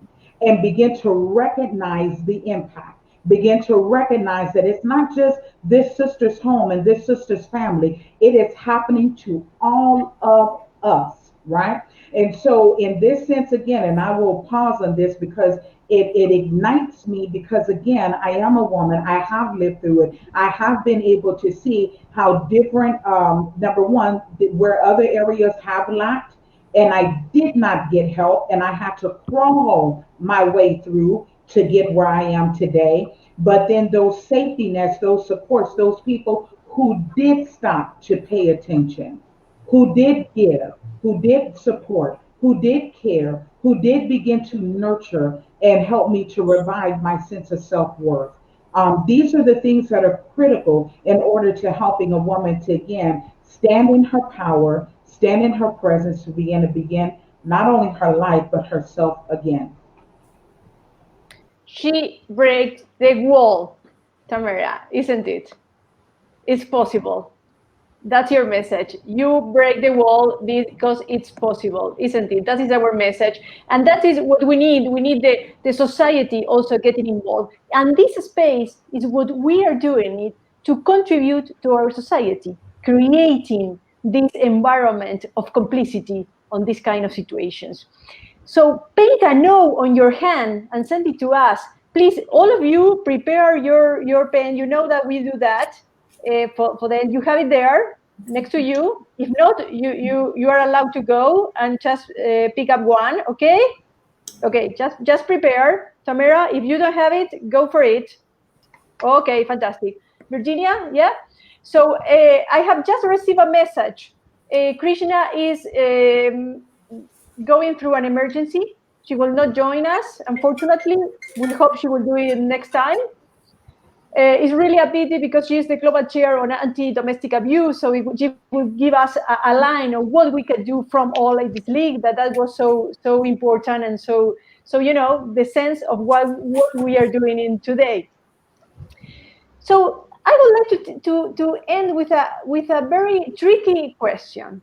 and begin to recognize the impact. Begin to recognize that it's not just this sister's home and this sister's family. It is happening to all of us, right? And so in this sense, again, and I will pause on this because it ignites me, because again, I am a woman. I have lived through it. I have been able to see how different, number one, where other areas have lacked, and I did not get help, and I had to crawl my way through to get where I am today. But then those safety nets, those supports, those people who did stop to pay attention, who did give, who did support, who did care, who did begin to nurture and help me to revive my sense of self-worth. These are the things that are critical in order to helping a woman to, again, stand in her power, stand in her presence, to begin not only her life, but herself again. she breaks the wall, Tamara, isn't it? It's possible. That's your message. You break the wall because it's possible, isn't it? That is our message. And that is what we need. We need the society also getting involved. And this space is what we are doing it to contribute to our society, creating this environment of complicity on this kind of situations. So paint a no on your hand and send it to us. Please, all of you, prepare your pen. You know that we do that. For the you have it there next to you. If not, you are allowed to go and just pick up one. Okay, just prepare. Tamara, if you don't have it, go for it. Okay, fantastic. Virginia, yeah. So I have just received a message. Krishna is going through an emergency. She will not join us, unfortunately. We hope she will do it next time. It's really a pity because she is the global chair on anti-domestic abuse, so she will give us a line of what we could do from All Ladies League. That was so important, and so you know the sense of what we are doing in today. So I would like to end with a very tricky question,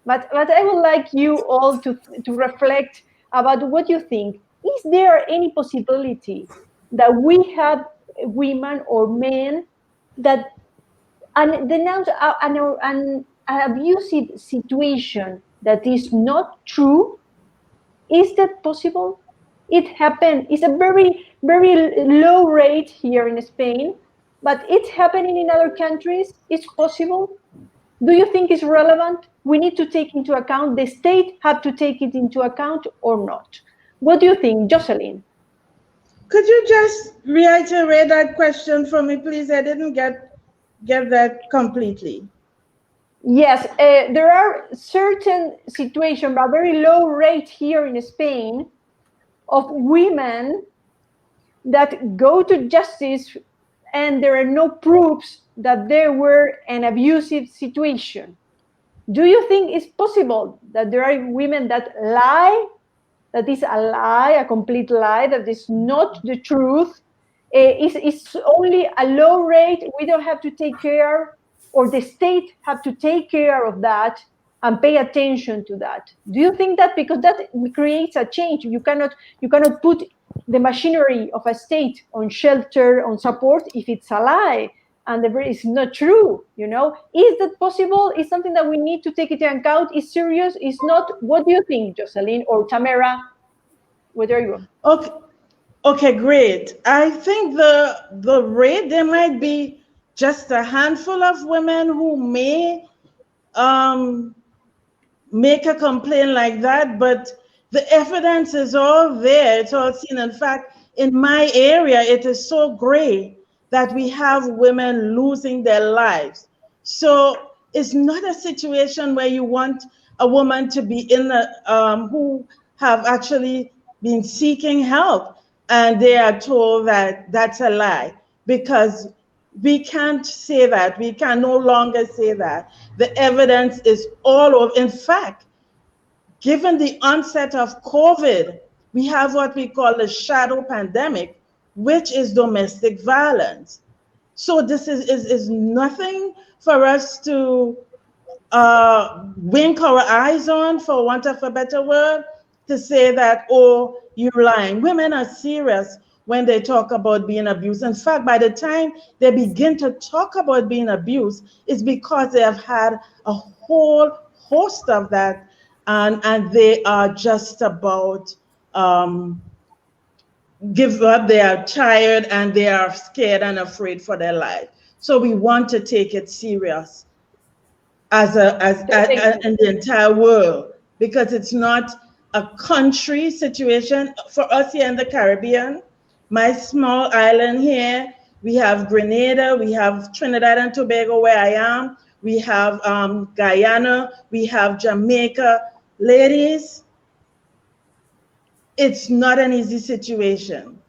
but I would like you all to reflect about what you think. Is there any possibility that we have women or men that denounce an abusive situation that is not true? Is that possible? It happened. It's a very, very low rate here in Spain, but it's happening in other countries. It's possible. Do you think it's relevant? We need to take into account, the state have to take it into account or not? What do you think, Jocelyn? Could you just reiterate that question for me, please? I didn't get that completely. Yes, there are certain situations, but very low rate here in Spain, of women that go to justice and there are no proofs that there were an abusive situation. Do you think it's possible that there are women that lie, that is a lie, a complete lie, that is not the truth? It's only a low rate. We don't have to take care, or the state have to take care of that and pay attention to that. Do you think that? Because that creates a change. You cannot put the machinery of a state on shelter, on support, if it's a lie and it's not true. You know, is that possible? Is something that we need to take into account? Is serious? Is not? What do you think, Jocelyn or Tamara? Where are you? Okay, great. I think the rate, there might be just a handful of women who may make a complaint like that, but the evidence is all there. It's all seen. In fact, in my area, it is so great that we have women losing their lives. So it's not a situation where you want a woman to be in who have actually been seeking help and they are told that that's a lie, because we can't say that. We can no longer say that. The evidence is all over. In fact, given the onset of COVID, we have what we call a shadow pandemic, which is domestic violence. So this is nothing for us to wink our eyes on, for want of a better word, to say that, oh, you're lying. Women are serious when they talk about being abused. In fact, by the time they begin to talk about being abused, it's because they have had a whole host of that, and they are just about give up. They are tired and they are scared and afraid for their life. So we want to take it serious as in the entire world, because it's not a country situation. For us here in the Caribbean, my small island here, we have Grenada, we have Trinidad and Tobago where I am, we have Guyana, we have Jamaica. Ladies, it's not an easy situation.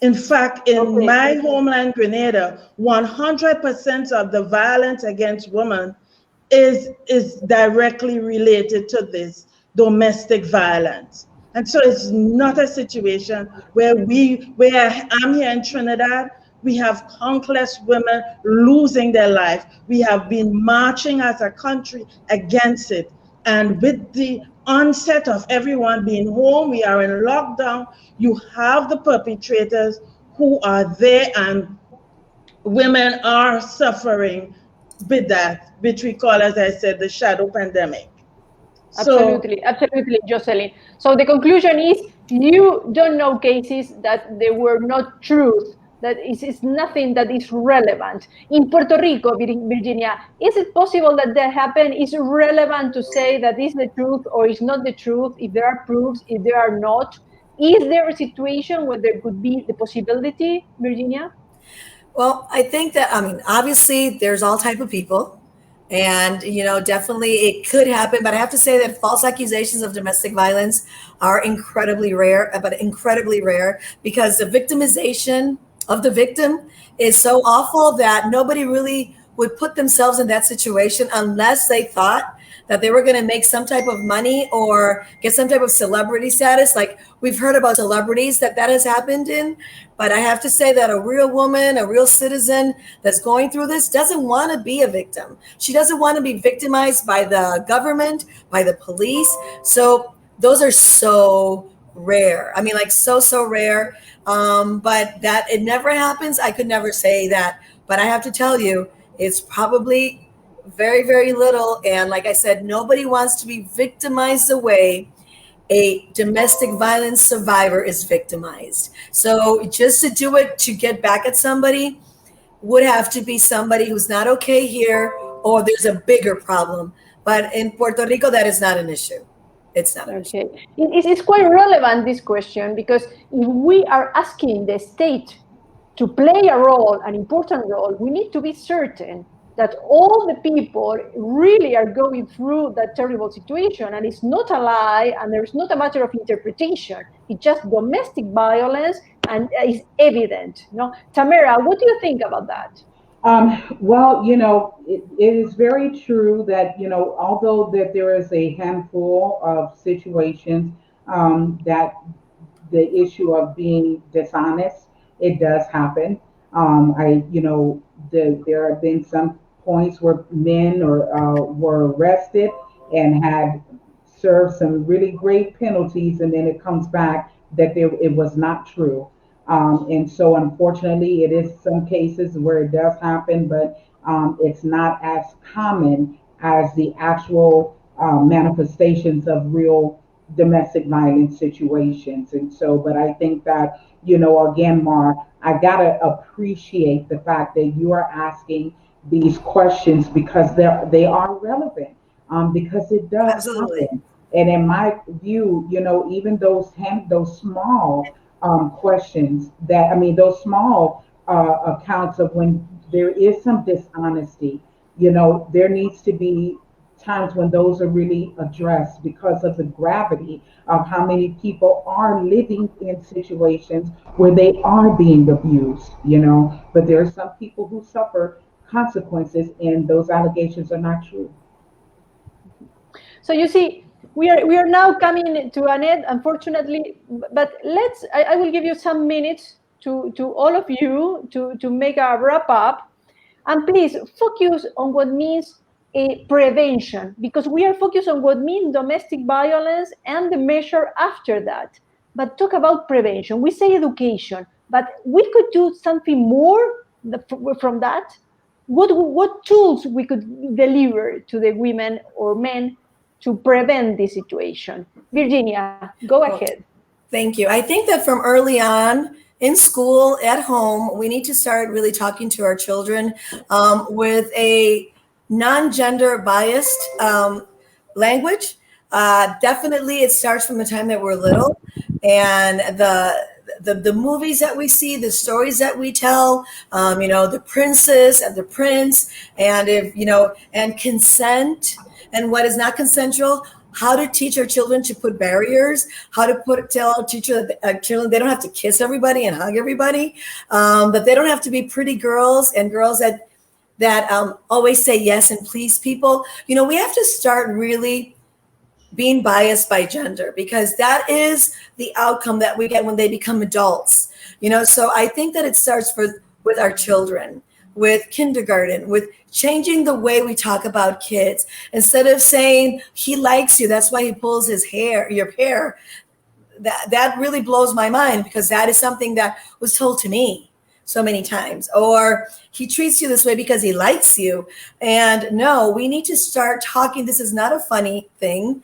In fact, in my homeland, Grenada, 100% of the violence against women is directly related to this domestic violence. And so it's not a situation where I'm here in Trinidad, we have countless women losing their life. We have been marching as a country against it. And with the onset of everyone being home, we are in lockdown, you have the perpetrators who are there, and women are suffering with that, which we call, as I said, the shadow pandemic. So, Absolutely, Jocelyn. So the conclusion is you don't know cases that they were not truth, that is nothing that is relevant. In Puerto Rico, Virginia, is it possible that happened? Is it relevant to say that is the truth or is not the truth, if there are proofs, if there are not? Is there a situation where there could be the possibility, Virginia? Well, I think that, I mean, obviously there's all type of people, and definitely it could happen, but I have to say that false accusations of domestic violence are incredibly rare, because the victimization of the victim is so awful that nobody really would put themselves in that situation unless they thought that they were going to make some type of money or get some type of celebrity status. Like we've heard about celebrities that has happened in, but I have to say that a real woman, a real citizen that's going through this doesn't want to be a victim. She doesn't want to be victimized by the government, by the police. So those are so rare. I mean, like so rare. But that it never happens. I could never say that, but I have to tell you, it's probably very, very little. And like I said, nobody wants to be victimized the way a domestic violence survivor is victimized. So just to do it to get back at somebody would have to be somebody who's not okay here, or there's a bigger problem. But in Puerto Rico, that is not an issue. It's not an issue. It's quite relevant, this question, because if we are asking the state to play a role, an important role, we need to be certain that all the people really are going through that terrible situation, and it's not a lie, and there's not a matter of interpretation. It's just domestic violence, and it's evident. Tamara, what do you think about that? Well, it is very true that, although that there is a handful of situations that the issue of being dishonest, it does happen. There have been some points where men were arrested and had served some really great penalties, and then it comes back that it was not true. And so, unfortunately, it is some cases where it does happen, but it's not as common as the actual manifestations of real domestic violence situations. And so, but I think that, again, Mar, I gotta appreciate the fact that you are asking these questions because they are relevant, because it does Absolutely happen. And in my view, even those small questions those small accounts of when there is some dishonesty, there needs to be times when those are really addressed because of the gravity of how many people are living in situations where they are being abused, but there are some people who suffer consequences, and those allegations are not true. So you see, we are now coming to an end, unfortunately, but I will give you some minutes to all of you to make a wrap up, and please focus on what means prevention, because we are focused on what means domestic violence and the measure after that. But talk about prevention. We say education, but we could do something more from that. What tools we could deliver to the women or men to prevent this situation? Virginia, go ahead. Thank you. I think that from early on in school, at home, we need to start really talking to our children with a non-gender biased language. Definitely, it starts from the time that we're little, and the movies that we see, the stories that we tell, the princess and the prince, and and consent and what is not consensual. How to teach our children to put barriers, how to tell our children they don't have to kiss everybody and hug everybody, but they don't have to be pretty girls and girls that always say yes and please people. We have to start really being biased by gender, because that is the outcome that we get when they become adults. So I think that it starts with our children, with kindergarten, with changing the way we talk about kids. Instead of saying he likes you, that's why he pulls your hair. That really blows my mind, because that is something that was told to me so many times. Or he treats you this way because he likes you. And no, we need to start talking. This is not a funny thing.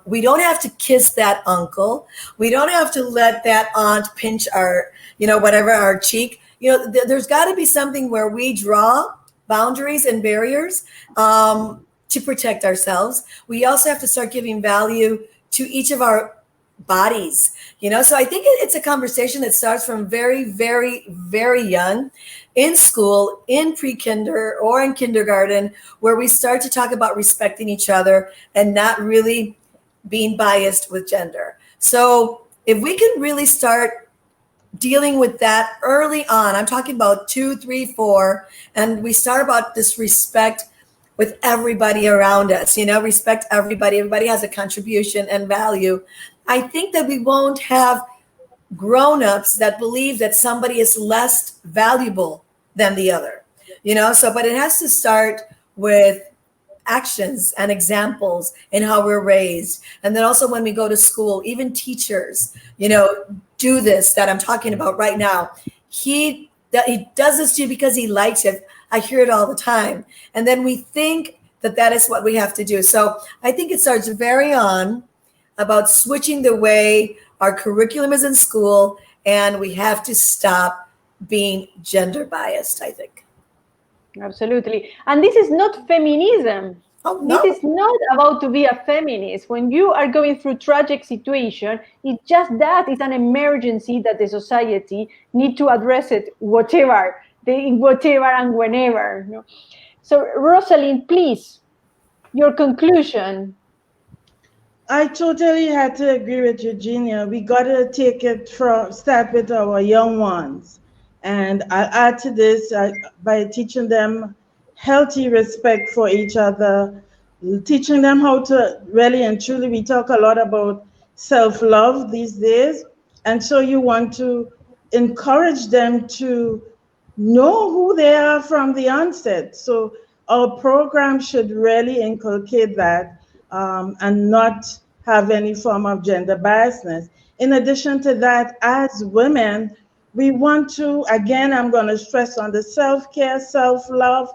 We don't have to kiss that uncle. We don't have to let that aunt pinch our, whatever, our cheek. There's got to be something where we draw boundaries and barriers to protect ourselves. We also have to start giving value to each of our bodies. So I think it's a conversation that starts from very, very, very young, in school, in pre-kinder or in kindergarten, where we start to talk about respecting each other and not really being biased with gender. So if we can really start dealing with that early on, I'm talking about 2, 3, 4, and we start about this respect with everybody around us, respect everybody. Everybody has a contribution and value. I think that we won't have grown-ups that believe that somebody is less valuable than the other, but it has to start with actions and examples in how we're raised. And then also when we go to school, even teachers, do this that I'm talking about right now. He does this to you because he likes it. I hear it all the time. And then we think that is what we have to do. So I think it starts very on about switching the way our curriculum is in school, and we have to stop being gender biased, I think. Absolutely. And this is not feminism. Oh, no. This is not about to be a feminist. When you are going through tragic situation, it's just that it's an emergency that the society need to address it, whatever and whenever. So Rosalind, please, your conclusion. I totally had to agree with Eugenia. We got to start with our young ones. And I'll add to this by teaching them healthy respect for each other, teaching them how to really and truly, we talk a lot about self-love these days. And so you want to encourage them to know who they are from the onset. So our program should really inculcate that. And not have any form of gender biasness. In addition to that, as women, we want to, again, I'm going to stress on the self-care, self-love.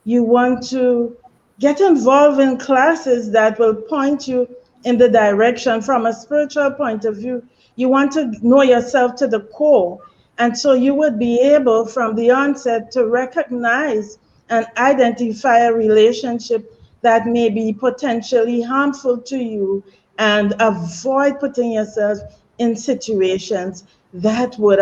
You want to get involved in classes that will point you in the direction from a spiritual point of view. You want to know yourself to the core. And so you would be able from the onset to recognize and identify a relationship that may be potentially harmful to you, and avoid putting yourself in situations that would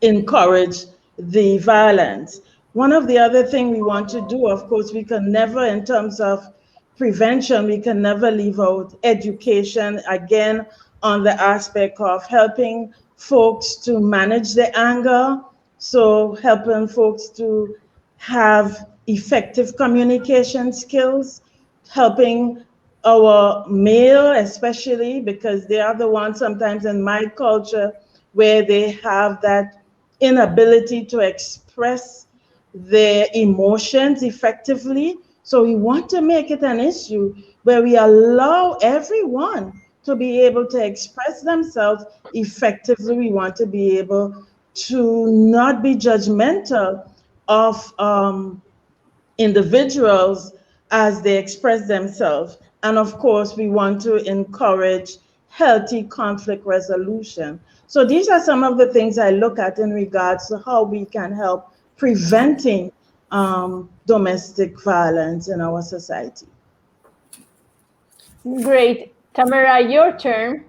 encourage the violence. One of the other things we want to do, of course, we can never, in terms of prevention, we can never leave out education, again, on the aspect of helping folks to manage their anger. So helping folks to have effective communication skills, helping our male especially, because they are the ones sometimes in my culture where they have that inability to express their emotions effectively. So we want to make it an issue where we allow everyone to be able to express themselves effectively. We want to be able to not be judgmental of individuals as they express themselves. And of course, we want to encourage healthy conflict resolution. So these are some of the things I look at in regards to how we can help preventing domestic violence in our society. Great. Tamara, your turn.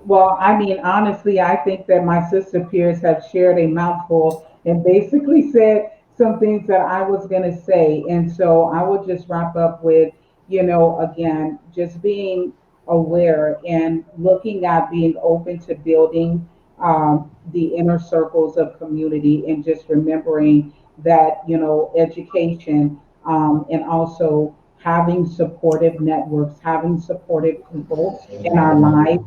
Well, I mean, honestly, I think that my sister peers have shared a mouthful and basically said some things that I was going to say. And so I will just wrap up with, again, just being aware and looking at being open to building the inner circles of community, and just remembering that, education and also having supportive networks, having supportive people in our lives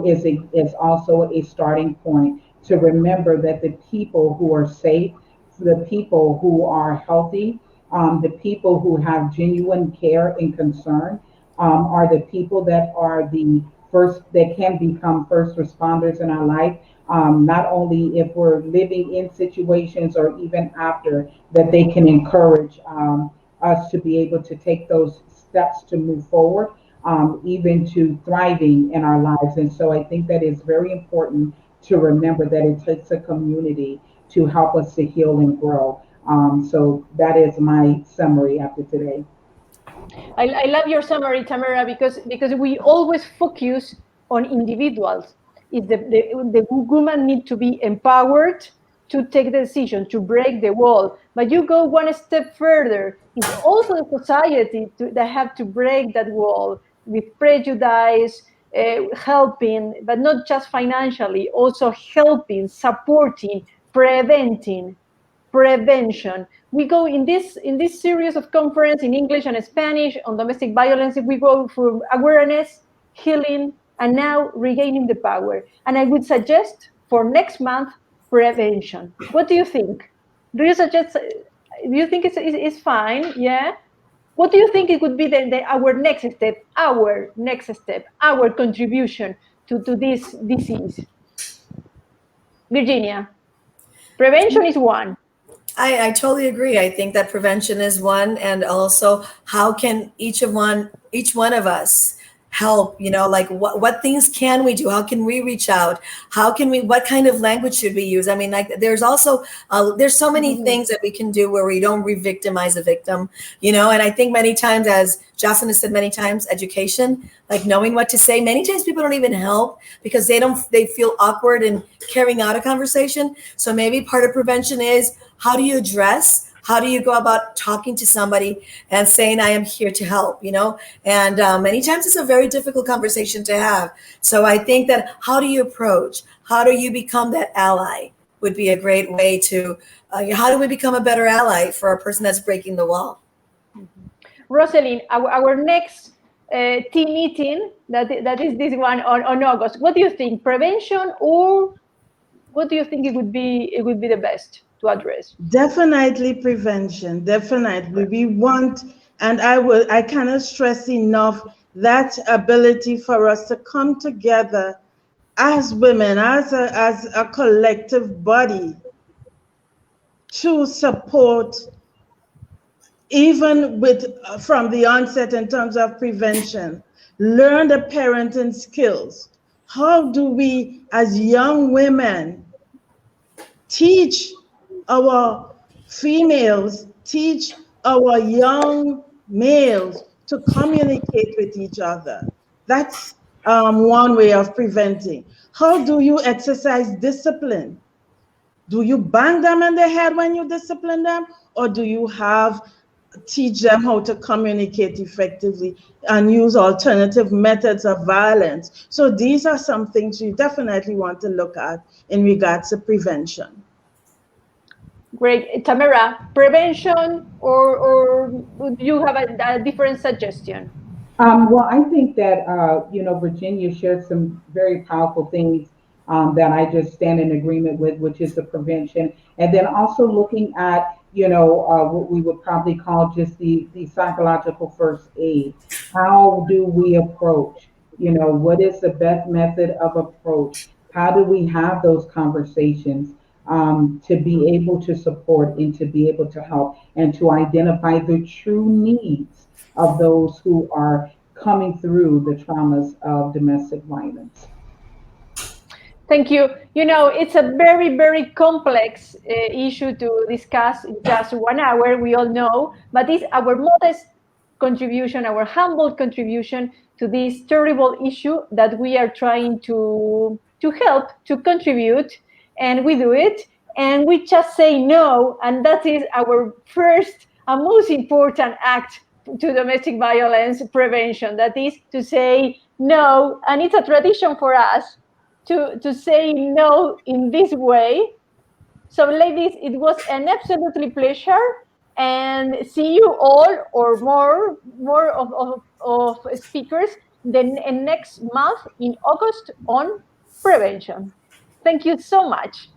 is also a starting point to remember that the people who are safe, the people who are healthy, the people who have genuine care and concern are the people that are the first that can become first responders in our life. Not only if we're living in situations or even after, that they can encourage us to be able to take those steps to move forward, even to thriving in our lives. And so I think that is very important to remember that it takes a community to help us to heal and grow. So that is my summary after today. I love your summary, Tamara, because we always focus on individuals. If the woman need to be empowered to take the decision, to break the wall. But you go one step further. It's also the society that have to break that wall with prejudice, helping, but not just financially, also helping, supporting, preventing, prevention. We go in this series of conference in English and Spanish on domestic violence. We go for awareness, healing, and now regaining the power. And I would suggest for next month, prevention. What do you think? Do you suggest? Do you think it's fine? Yeah. What do you think it would be our next step? Our contribution to this disease. Virginia, prevention is one. I totally agree. I think that prevention is one, and also how can each one of us help? Like what things can we do? How can we reach out? What kind of language should we use? I mean, like there's also there's so many things that we can do where we don't re-victimize a victim, and I think many times, as Jocelyn has said many times, education, like knowing what to say. Many times people don't even help because they feel awkward in carrying out a conversation. So maybe part of prevention is, how do you go about talking to somebody and saying, I am here to help, and many times it's a very difficult conversation to have. So I think that how do you become that ally would be a great way to, how do we become a better ally for a person that's breaking the wall? Rosalind, our next team meeting, that is this one on August. What do you think, prevention, or what do you think it would be the best to address? Definitely prevention. Definitely. We want, and I cannot stress enough that ability for us to come together as women, as a collective body, to support, even from the onset in terms of prevention, learn the parenting skills. How do we, as young women, teach our females, teach our young males to communicate with each other? That's one way of preventing. How do you exercise discipline? Do you bang them in the head when you discipline them, or do you teach them how to communicate effectively and use alternative methods of violence? So these are some things you definitely want to look at in regards to prevention. Great. Tamara, prevention, or do you have a different suggestion? Well, I think that, Virginia shared some very powerful things that I just stand in agreement with, which is the prevention. And then also looking at, what we would probably call just the psychological first aid. How do we approach? What is the best method of approach? How do we have those conversations to be able to support and to be able to help and to identify the true needs of those who are coming through the traumas of domestic violence? Thank you. It's a very, very complex issue to discuss in just 1 hour, we all know, but it's our modest contribution, our humble contribution to this terrible issue that we are trying to help, to contribute, and we do it, and we just say no, and that is our first and most important act to domestic violence prevention. That is to say no, and it's a tradition for us to say no in this way. So ladies, it was an absolutely pleasure and see you all or more of speakers the next month in August on prevention. Thank you so much.